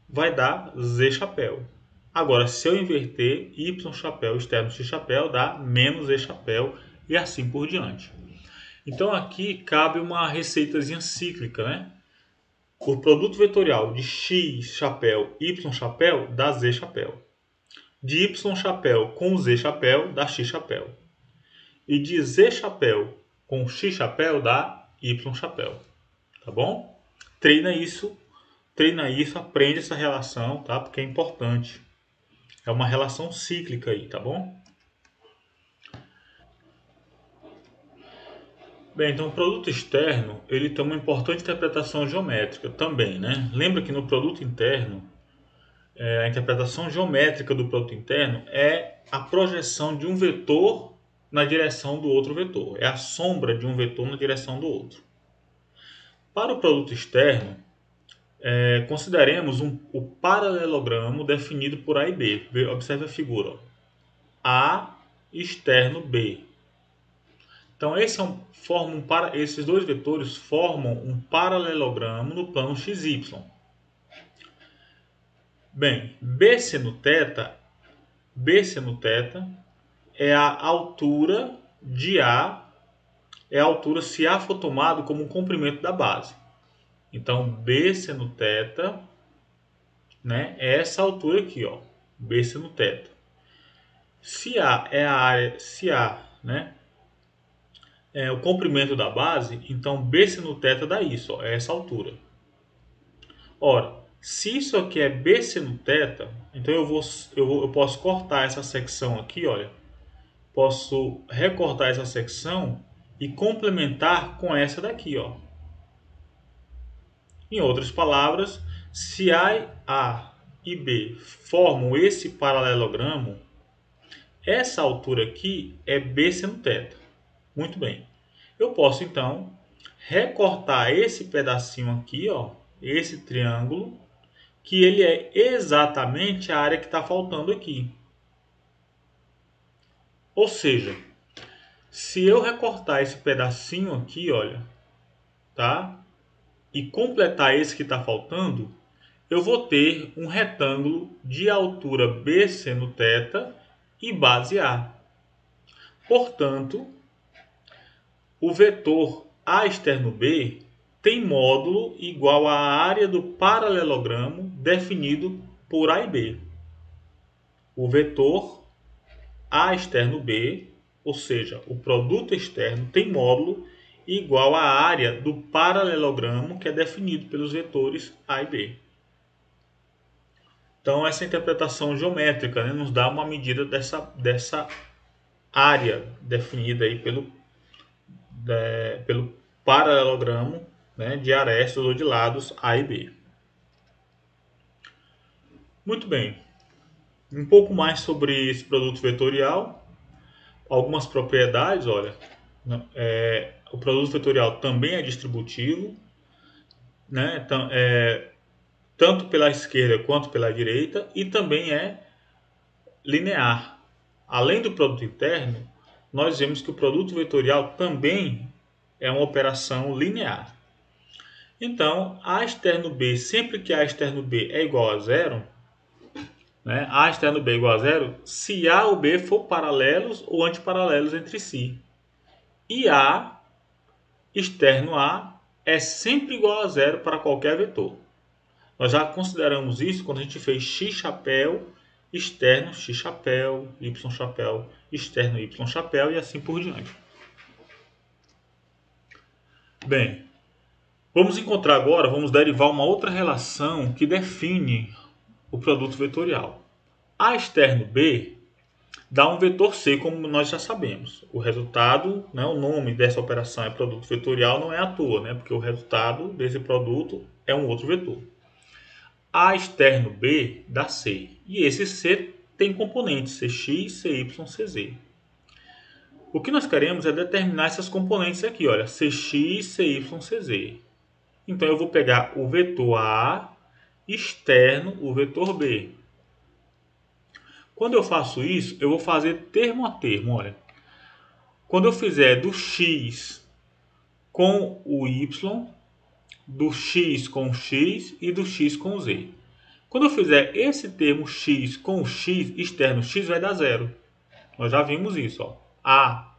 Speaker 1: vai dar z chapéu. Agora, se eu inverter, y chapéu externo x chapéu dá menos z chapéu e assim por diante. Então aqui cabe uma receitazinha cíclica, né? O produto vetorial de x chapéu y chapéu dá z chapéu. De y chapéu com z chapéu dá x chapéu. E de z chapéu com x chapéu dá y chapéu. Tá bom? Treina isso, aprende essa relação, tá? Porque é importante. É uma relação cíclica aí, tá bom? Bem, então o produto externo, ele tem uma importante interpretação geométrica também, né? Lembra que no produto interno, a interpretação geométrica do produto interno é a projeção de um vetor na direção do outro vetor. É a sombra de um vetor na direção do outro. Para o produto externo, consideremos o paralelogramo definido por A e B. Observe a figura. Ó. A externo B. Então, esses dois vetores formam um paralelogramo no plano XY. Bem, B seno θ é a altura de A, é a altura se A for tomado como um comprimento da base. Então, B seno θ, né, é essa altura aqui, ó, B seno θ. Se A é a área, se A, né, é o comprimento da base, então B seno θ dá isso, ó, é essa altura. Ora, se isso aqui é B seno θ, então eu posso cortar essa secção aqui, olha. Posso recortar essa secção e complementar com essa daqui, ó. Em outras palavras, se A e B formam esse paralelogramo, essa altura aqui é B seno θ. Muito bem. Eu posso, então, recortar esse pedacinho aqui, ó, esse triângulo, que ele é exatamente a área que está faltando aqui. Ou seja, se eu recortar esse pedacinho aqui, olha, tá? E completar esse que está faltando, eu vou ter um retângulo de altura B seno θ e base A. Portanto, o vetor A externo B tem módulo igual à área do paralelogramo definido por A e B. O vetor A externo B, ou seja, o produto externo, tem módulo igual à área do paralelogramo que é definido pelos vetores A e B. Então, essa interpretação geométrica, né, nos dá uma medida dessa área definida aí pelo paralelogramo, né, de arestas ou de lados A e B. Muito bem. Um pouco mais sobre esse produto vetorial. Algumas propriedades, olha. O produto vetorial também é distributivo, né? Então, tanto pela esquerda quanto pela direita, e também é linear. Além do produto interno, nós vemos que o produto vetorial também é uma operação linear. Então, A externo B, sempre que A externo B é igual a zero, né, A externo B é igual a zero, se A ou B for paralelos ou antiparalelos entre si. E A externo A é sempre igual a zero para qualquer vetor. Nós já consideramos isso quando a gente fez x chapéu, externo x chapéu, y chapéu, externo y chapéu e assim por diante. Bem, vamos encontrar agora, vamos derivar uma outra relação que define o produto vetorial. A externo B dá um vetor C, como nós já sabemos. O resultado, né, o nome dessa operação é produto vetorial, não é à toa, né, porque o resultado desse produto é um outro vetor. A externo B dá C. E esse C tem componentes Cx, Cy, Cz. O que nós queremos é determinar essas componentes aqui, olha, Cx, Cy, Cz. Então eu vou pegar o vetor A externo, o vetor B. Quando eu faço isso, eu vou fazer termo a termo, olha. Quando eu fizer do x com o y, do x com o x e do x com o z. Quando eu fizer esse termo x com o x externo, x vai dar zero. Nós já vimos isso, ó. A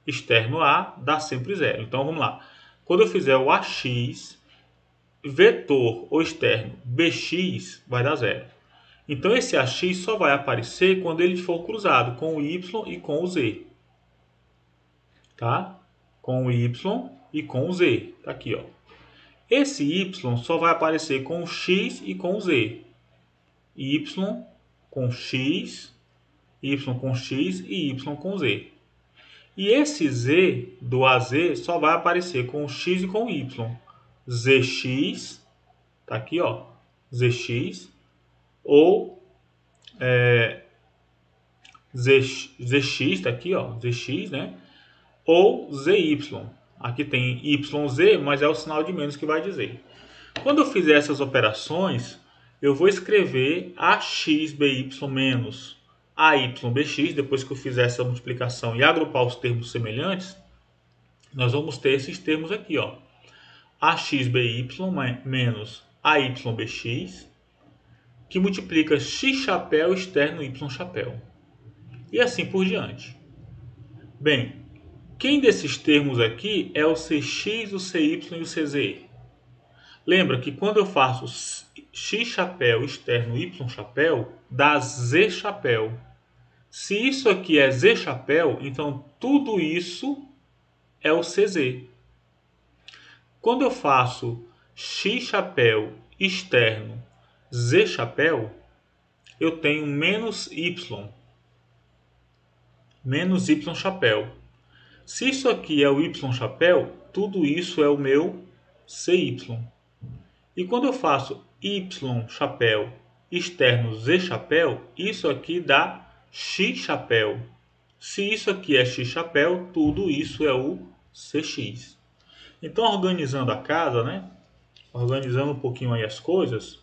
Speaker 1: externo A dá sempre zero. Então vamos lá. Quando eu fizer o AX, vetor ou externo BX vai dar zero. Então esse AX só vai aparecer quando ele for cruzado com o Y e com o Z. Tá? Com o Y e com o Z. Tá aqui, ó. Esse Y só vai aparecer com o X e com o Z. Y com X, Y com X e Y com Z. E esse Z do AZ só vai aparecer com o X e com o Y. ZX, tá aqui, ó, ZX, ou zx, tá aqui, ó, zx, né? Ou zy. Aqui tem yz, mas é o sinal de menos que vai dizer. Quando eu fizer essas operações, eu vou escrever axby menos aybx. Depois que eu fizer essa multiplicação e agrupar os termos semelhantes, nós vamos ter esses termos aqui, ó. Axby menos aybx, que multiplica x chapéu externo y chapéu. E assim por diante. Bem, quem desses termos aqui é o cx, o cy e o cz? Lembra que quando eu faço x chapéu externo y chapéu, dá z chapéu. Se isso aqui é z chapéu, então tudo isso é o cz. Quando eu faço x chapéu externo z chapéu, eu tenho menos y chapéu. Se isso aqui é o y chapéu, tudo isso é o meu cy. E quando eu faço y chapéu externo z chapéu, isso aqui dá x chapéu. Se isso aqui é x chapéu, tudo isso é o cx. Então, organizando a casa, né? Organizando um pouquinho aí as coisas,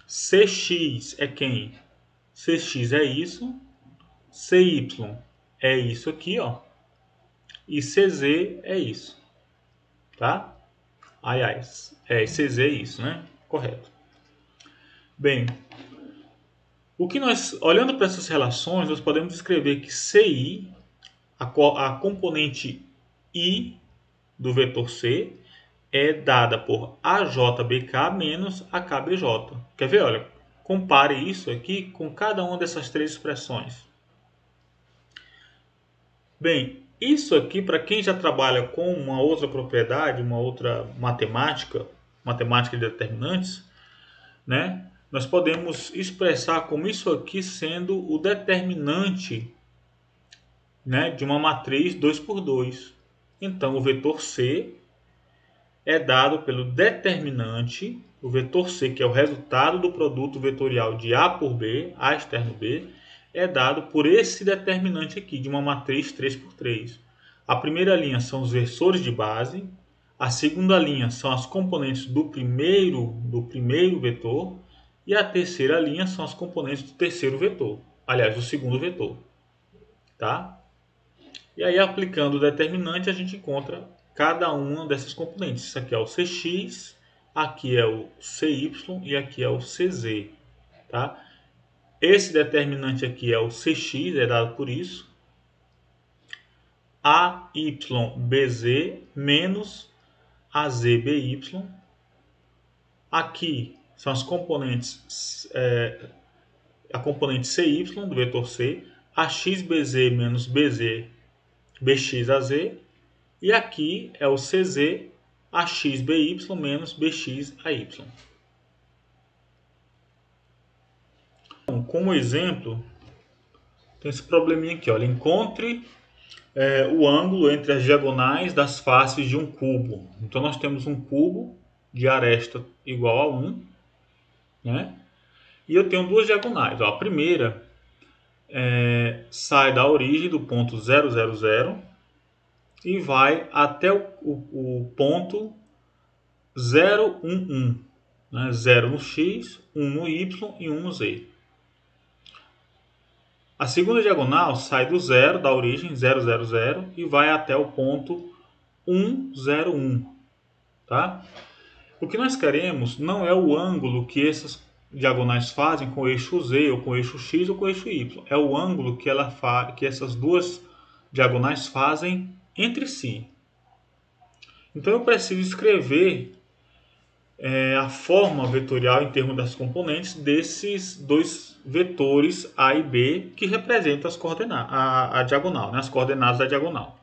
Speaker 1: cx é quem? Cx é isso, cy é isso aqui, ó, e cz é isso, tá? Cz é isso, né? Correto. Bem, o que nós, olhando para essas relações, nós podemos escrever que CI, a componente I do vetor C, é dada por AJBK menos AKBJ. Quer ver? Olha, compare isso aqui com cada uma dessas três expressões. Bem, isso aqui, para quem já trabalha com uma outra propriedade, uma outra matemática de determinantes, né? Nós podemos expressar como isso aqui sendo o determinante, né, de uma matriz 2 por 2. Então, o vetor C é dado pelo determinante, o vetor C, que é o resultado do produto vetorial de A por B, A externo B, é dado por esse determinante aqui, de uma matriz 3 por 3. A primeira linha são os versores de base, a segunda linha são as componentes do primeiro vetor, e a terceira linha são as componentes do terceiro vetor. Aliás, do segundo vetor. Tá? E aí, aplicando o determinante, a gente encontra cada uma dessas componentes. Isso aqui é o cx, aqui é o cy e aqui é o cz. Tá? Esse determinante aqui é o cx, é dado por isso. AYBZ menos AZBY. Aqui são as componentes, a componente CY do vetor C, AXBZ menos BZ, BXAZ, e aqui é o CZ, AXBY menos BXAY. Então, como exemplo, tem esse probleminha aqui, olha, encontre o ângulo entre as diagonais das faces de um cubo. Então nós temos um cubo de aresta igual a 1, né? E eu tenho duas diagonais. Ó, a primeira sai da origem do ponto 0, 0, 0 e vai até o ponto 0, 1, 1. Né? 0 no x, 1 no y e 1 no z. A segunda diagonal sai do zero, da origem 0, 0, 0 e vai até o ponto 1, 0, 1. Tá? O que nós queremos não é o ângulo que essas diagonais fazem com o eixo z, ou com o eixo x, ou com o eixo y. É o ângulo que essas duas diagonais fazem entre si. Então eu preciso escrever a forma vetorial em termos das componentes desses dois vetores A e B que representam as coordenadas, a diagonal, né? As coordenadas da diagonal.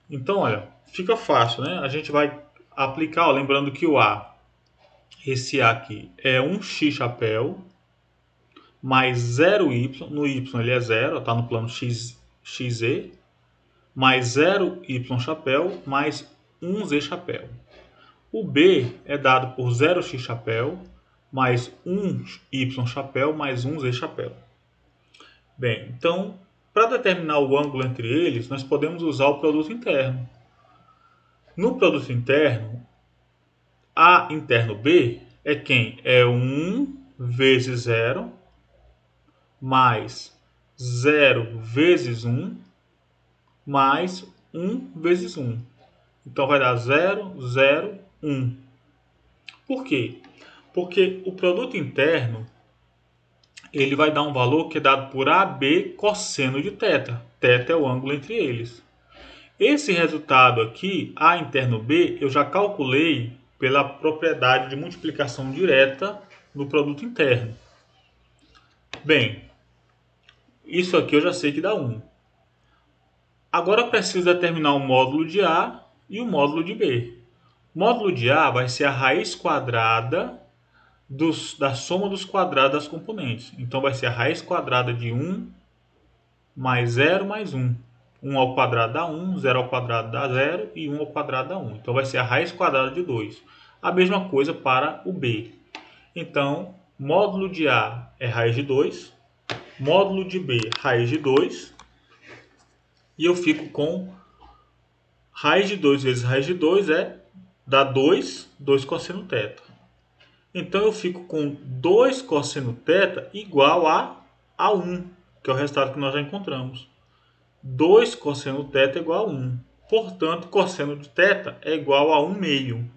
Speaker 1: Então, olha, fica fácil, né? A gente vai aplicar, ó, lembrando que o A, esse A aqui, é um x chapéu mais 0y, no y ele é 0, está no plano xz, mais 0y chapéu mais 1z chapéu. O B é dado por 0x chapéu mais 1y chapéu mais 1z chapéu. Bem, então para determinar o ângulo entre eles, nós podemos usar o produto interno. No produto interno, A interno B é quem? É 1 vezes 0 mais 0 vezes 1 mais 1 vezes 1. Então vai dar 0, 0, 1. Por quê? Porque o produto interno ele vai dar um valor que é dado por AB cosseno de θ. θ é o ângulo entre eles. Esse resultado aqui, A interno B, eu já calculei pela propriedade de multiplicação direta no produto interno. Bem, isso aqui eu já sei que dá 1. Agora eu preciso determinar o módulo de A e o módulo de B. O módulo de A vai ser a raiz quadrada da soma dos quadrados das componentes. Então vai ser a raiz quadrada de 1 mais 0 mais 1. 1 ao quadrado dá 1, 0 ao quadrado dá 0 e 1 ao quadrado dá 1. Então vai ser a raiz quadrada de 2. A mesma coisa para o B. Então, módulo de A é raiz de 2, módulo de B raiz de 2, e eu fico com raiz de 2 vezes raiz de 2 dá 2, 2 cosseno θ. Então eu fico com 2 cosseno θ igual a 1, que é o resultado que nós já encontramos. 2 cosseno θ é igual a 1. Portanto, cosseno de θ é igual a 1 meio.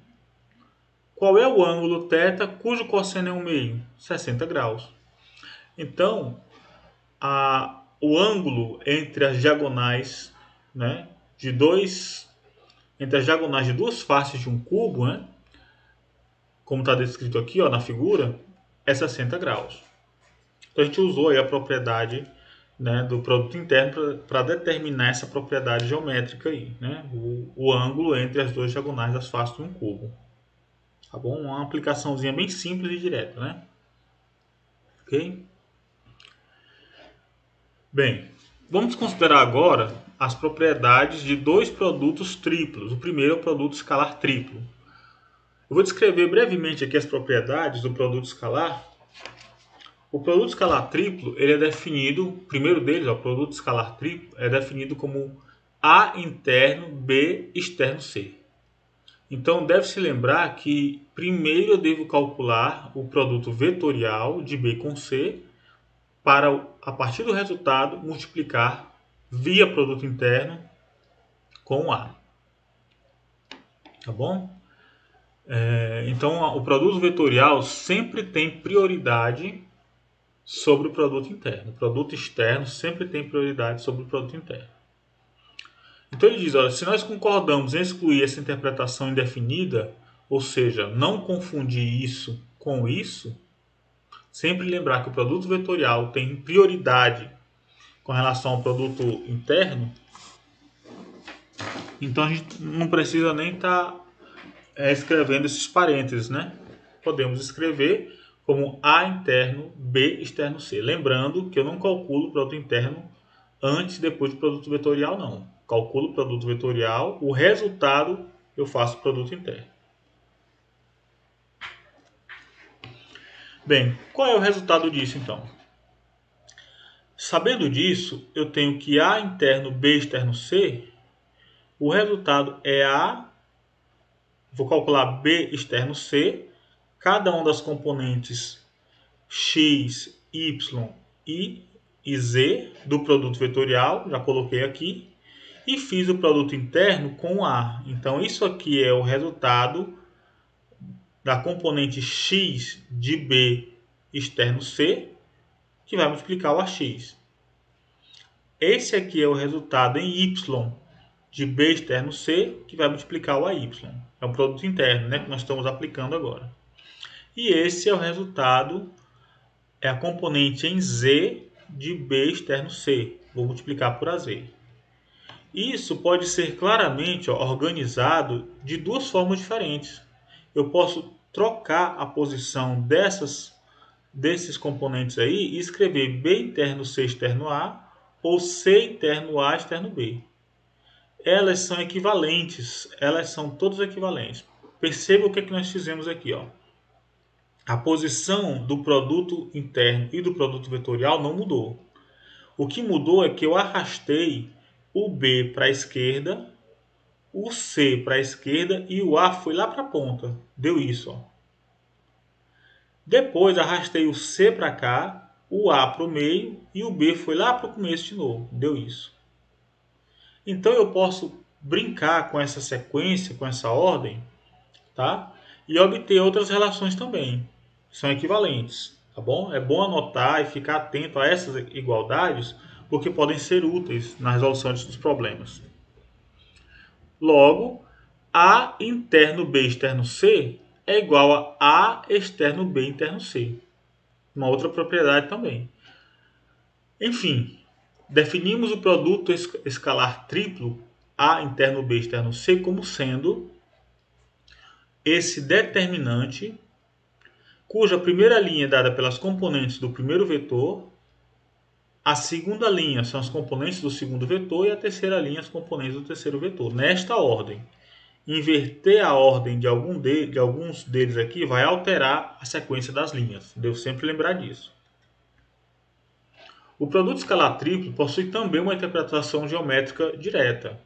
Speaker 1: Qual é o ângulo θ cujo cosseno é 1 meio? 60 graus. Então, o ângulo entre as diagonais, né, entre as diagonais de duas faces de um cubo, né, como está descrito aqui ó, na figura, é 60 graus. Então a gente usou aí a propriedade, né, do produto interno para determinar essa propriedade geométrica aí, né, o ângulo entre as duas diagonais das faces de um cubo. Tá bom? Uma aplicaçãozinha bem simples e direta, né? Ok? Bem, vamos considerar agora as propriedades de dois produtos triplos. O primeiro é o produto escalar triplo. Eu vou descrever brevemente aqui as propriedades do produto escalar. O produto escalar triplo, ele é definido, o primeiro deles, o produto escalar triplo, é definido como A interno B externo C. Então, deve-se lembrar que primeiro eu devo calcular o produto vetorial de B com C para, a partir do resultado, multiplicar via produto interno com A. Tá bom? Então, o produto vetorial sempre tem prioridade sobre o produto interno. O produto externo sempre tem prioridade sobre o produto interno. Então ele diz, olha, se nós concordamos em excluir essa interpretação indefinida, ou seja, não confundir isso com isso, sempre lembrar que o produto vetorial tem prioridade com relação ao produto interno, então a gente não precisa nem estar escrevendo esses parênteses, né? Podemos escrever como A interno B externo C. Lembrando que eu não calculo o produto interno antes e depois do produto vetorial, não. Calculo o produto vetorial, o resultado eu faço o produto interno. Bem, qual é o resultado disso então? Sabendo disso, eu tenho que A interno B externo C, o resultado é vou calcular B externo C, cada uma das componentes x, y e z do produto vetorial, já coloquei aqui, e fiz o produto interno com A. Então, isso aqui é o resultado da componente x de B externo C, que vai multiplicar o AX. Esse aqui é o resultado em Y de B externo C, que vai multiplicar o AY. É o produto interno, né, que nós estamos aplicando agora. E esse é o resultado, é a componente em Z de B externo C. Vou multiplicar por AZ. Isso pode ser claramente organizado de duas formas diferentes. Eu posso trocar a posição desses componentes aí e escrever B interno C externo A ou C interno A externo B. Elas são equivalentes, elas são todas equivalentes. Perceba o que é que nós fizemos aqui, ó. A posição do produto interno e do produto vetorial não mudou. O que mudou é que eu arrastei o B para a esquerda, o C para a esquerda e o A foi lá para a ponta. Deu isso, ó. Depois arrastei o C para cá, o A para o meio e o B foi lá para o começo de novo. Deu isso. Então eu posso brincar com essa sequência, com essa ordem, tá? E obter outras relações também. São equivalentes, tá bom? É bom anotar e ficar atento a essas igualdades, porque podem ser úteis na resolução dos problemas. Logo, A interno B externo C é igual a externo B interno C. Uma outra propriedade também. Enfim, definimos o produto escalar triplo A interno B externo C como sendo esse determinante cuja primeira linha é dada pelas componentes do primeiro vetor, a segunda linha são as componentes do segundo vetor e a terceira linha as componentes do terceiro vetor. Nesta ordem. Inverter a ordem de alguns deles aqui vai alterar a sequência das linhas. Devo sempre lembrar disso. O produto escalar triplo possui também uma interpretação geométrica direta.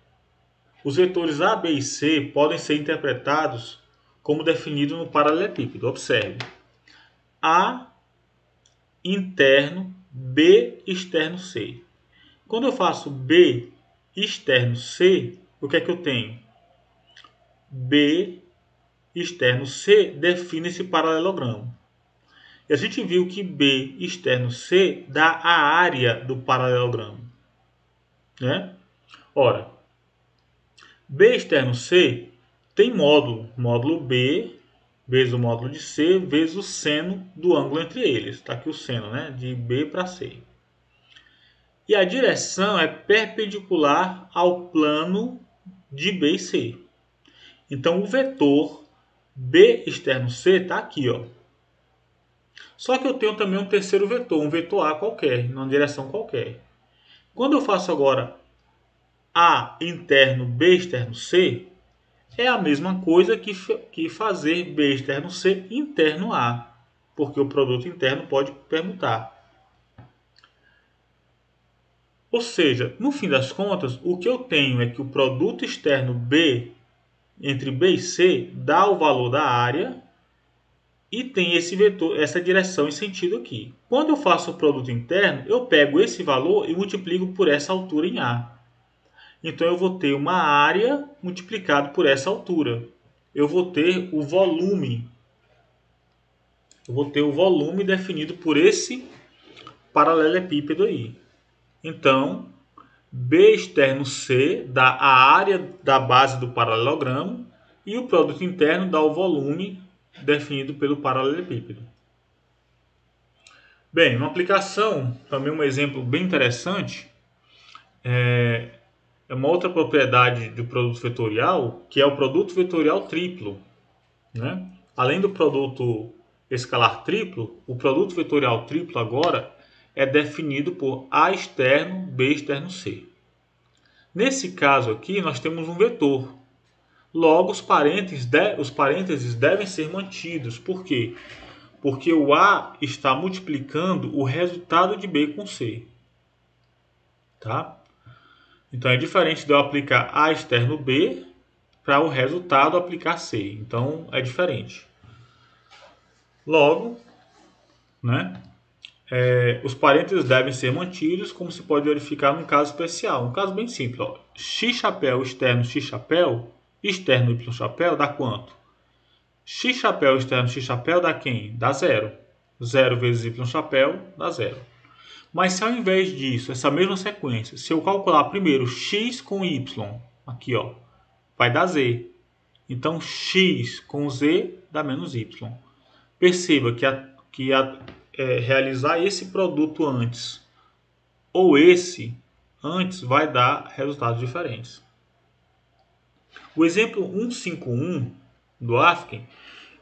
Speaker 1: Os vetores A, B e C podem ser interpretados como definido no paralelepípedo. Observe. A interno B externo C. Quando eu faço B externo C, o que é que eu tenho? B externo C define esse paralelogramo. E a gente viu que B externo C dá a área do paralelogramo, né? Ora, B externo C tem módulo B vezes o módulo de C vezes o seno do ângulo entre eles. Está aqui o seno, né? De B para C. E a direção é perpendicular ao plano de B e C. Então o vetor B externo C está aqui, ó. Só que eu tenho também um terceiro vetor, um vetor A qualquer, numa direção qualquer. Quando eu faço agora A interno B externo C, é a mesma coisa que fazer B externo C interno A, porque o produto interno pode permutar. Ou seja, no fim das contas, o que eu tenho é que o produto externo B entre B e C dá o valor da área e tem esse vetor, essa direção e sentido aqui. Quando eu faço o produto interno, eu pego esse valor e multiplico por essa altura em A. Então eu vou ter uma área multiplicado por essa altura. Eu vou ter o volume. Eu vou ter o volume definido por esse paralelepípedo aí. Então, B externo C dá a área da base do paralelogramo e o produto interno dá o volume definido pelo paralelepípedo. Bem, uma aplicação, também um exemplo bem interessante, é uma outra propriedade do produto vetorial, que é o produto vetorial triplo, né? Além do produto escalar triplo, o produto vetorial triplo agora é definido por A externo, B externo, C. Nesse caso aqui, nós temos um vetor. Logo, os parênteses devem ser mantidos. Por quê? Porque o A está multiplicando o resultado de B com C. Tá? Então, é diferente de eu aplicar A externo B para o resultado aplicar C. Então, é diferente. Logo, né, os parênteses devem ser mantidos, como se pode verificar num caso especial. Um caso bem simples. Ó. X chapéu externo X chapéu, externo Y chapéu, dá quanto? X chapéu externo X chapéu dá quem? Dá 0. 0 vezes Y chapéu dá 0. Mas se ao invés disso, essa mesma sequência, se eu calcular primeiro X com Y, aqui ó, vai dar Z. Então X com Z dá menos Y. Perceba que realizar esse produto antes ou esse antes vai dar resultados diferentes. O exemplo 151 do Afken,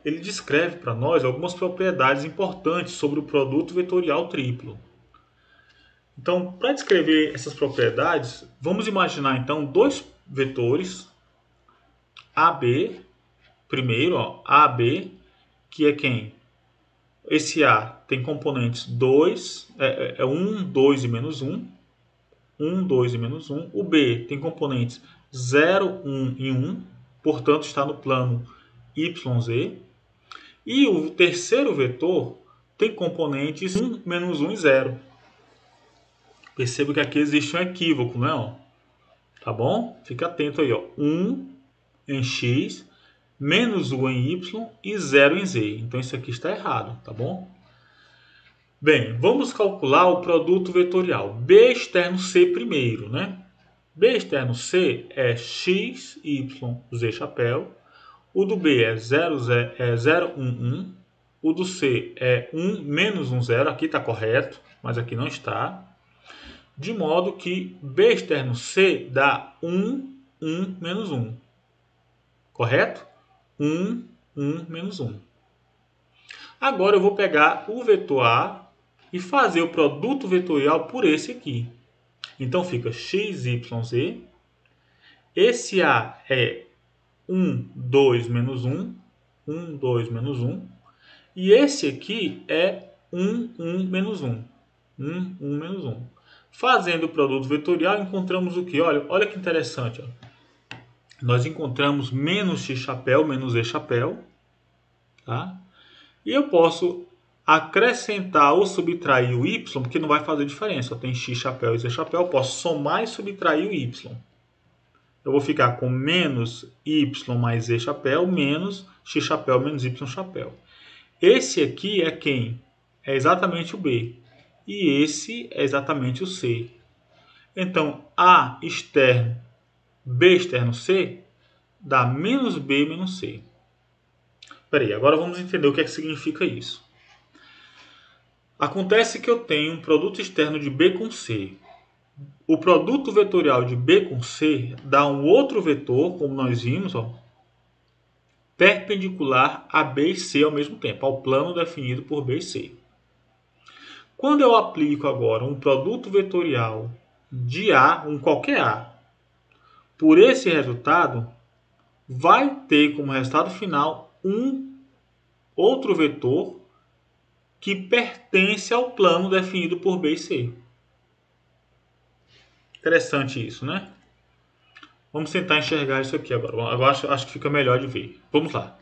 Speaker 1: ele descreve para nós algumas propriedades importantes sobre o produto vetorial triplo. Então, para descrever essas propriedades, vamos imaginar então dois vetores AB, primeiro, ó, AB, que é quem? Esse A tem componentes 2, 1, 2 e menos 1. 1, 2 e menos 1. O B tem componentes 0, 1 e 1, portanto está no plano YZ. E o terceiro vetor tem componentes 1, menos 1 e 0. Perceba que aqui existe um equívoco, não é? Ó? Tá bom? Fica atento aí. Ó. 1 em X, menos 1 em Y e 0 em Z. Então isso aqui está errado, tá bom? Bem, vamos calcular o produto vetorial. B externo C primeiro, né? B externo C é X, Y, Z chapéu. O do B é 0, 1, 1. O do C é 1, menos 1, 0. Aqui está correto, mas aqui não está. De modo que B externo C dá 1, 1, menos 1. Correto? 1, 1, menos 1. Agora eu vou pegar o vetor A e fazer o produto vetorial por esse aqui. Então fica x, y, z. Esse A é 1, 2, menos 1. 1, 2, menos 1. E esse aqui é 1, 1, menos 1. 1, 1, menos 1. Fazendo o produto vetorial, encontramos o que? Olha que interessante. Ó. Nós encontramos menos x chapéu, menos e chapéu. Tá? E eu posso acrescentar ou subtrair o y, porque não vai fazer diferença. Tem x chapéu e z chapéu, eu posso somar e subtrair o y. Eu vou ficar com menos y mais z chapéu, menos x chapéu, menos y chapéu. Esse aqui é quem? É exatamente o B. E esse é exatamente o C. Então, A externo, B externo C, dá menos B menos C. Peraí, agora vamos entender o que é que significa isso. Acontece que eu tenho um produto externo de B com C. O produto vetorial de B com C dá um outro vetor, como nós vimos, ó, perpendicular a B e C ao mesmo tempo, ao plano definido por B e C. Quando eu aplico agora um produto vetorial de A, um qualquer A, por esse resultado, vai ter como resultado final um outro vetor que pertence ao plano definido por B e C. Interessante isso, né? Vamos tentar enxergar isso aqui agora. Agora acho que fica melhor de ver. Vamos lá.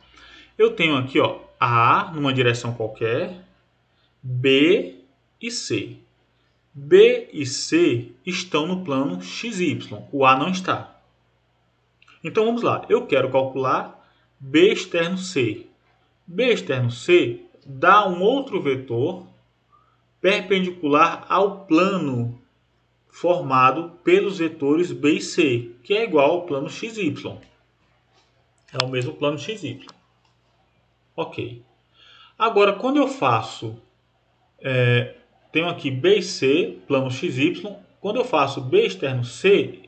Speaker 1: Eu tenho aqui, ó, A numa direção qualquer, B e C. B e C estão no plano XY. O A não está. Então vamos lá. Eu quero calcular B externo C. B externo C dá um outro vetor perpendicular ao plano formado pelos vetores B e C, que é igual ao plano XY. É o mesmo plano XY. Ok. Agora, quando eu faço... tenho aqui B e C, plano XY. Quando eu faço B externo C,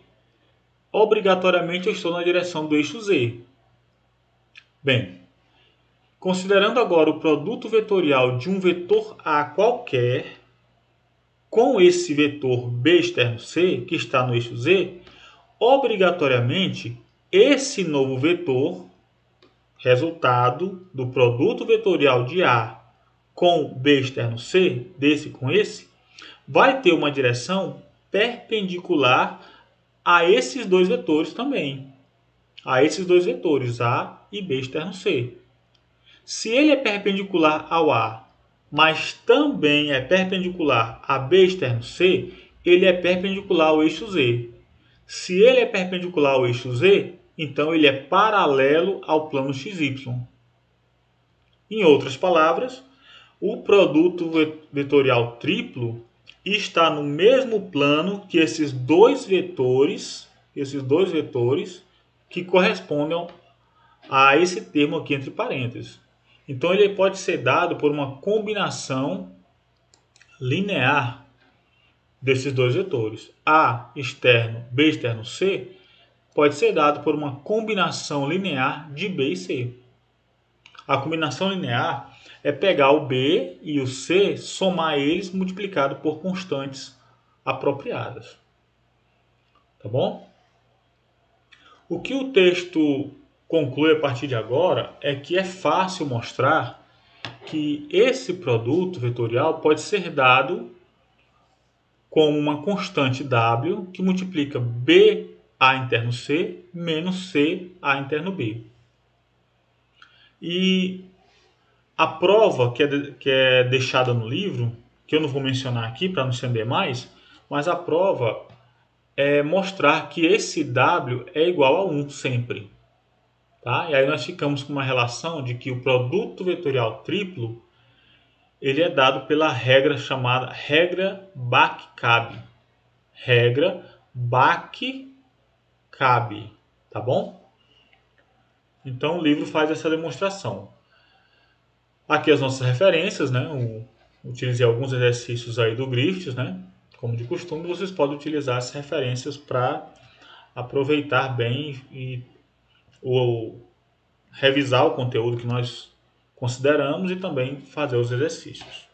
Speaker 1: obrigatoriamente eu estou na direção do eixo Z. Bem, considerando agora o produto vetorial de um vetor A qualquer, com esse vetor B externo C, que está no eixo Z, obrigatoriamente esse novo vetor, resultado do produto vetorial de A com B externo C, desse com esse, vai ter uma direção perpendicular a esses dois vetores também. A esses dois vetores, A e B externo C. Se ele é perpendicular ao A, mas também é perpendicular a B externo C, ele é perpendicular ao eixo Z. Se ele é perpendicular ao eixo Z, então ele é paralelo ao plano XY. Em outras palavras, o produto vetorial triplo está no mesmo plano que esses dois vetores que correspondem a esse termo aqui entre parênteses. Então ele pode ser dado por uma combinação linear desses dois vetores. A externo, B externo, C pode ser dado por uma combinação linear de B e C. A combinação linear é pegar o B e o C, somar eles multiplicado por constantes apropriadas. Tá bom? O que o texto conclui a partir de agora é que é fácil mostrar que esse produto vetorial pode ser dado como uma constante W que multiplica BA interno C menos CA interno B. E a prova que é deixada no livro, que eu não vou mencionar aqui para não estender mais, mas a prova é mostrar que esse W é igual a 1 sempre. Tá? E aí nós ficamos com uma relação de que o produto vetorial triplo ele é dado pela regra chamada regra Bach-Cabe. Regra Bach-Cabe, tá bom? Então o livro faz essa demonstração. Aqui as nossas referências, né? Utilizei alguns exercícios aí do Griffiths, né? Como de costume, vocês podem utilizar essas referências para aproveitar bem ou revisar o conteúdo que nós consideramos e também fazer os exercícios.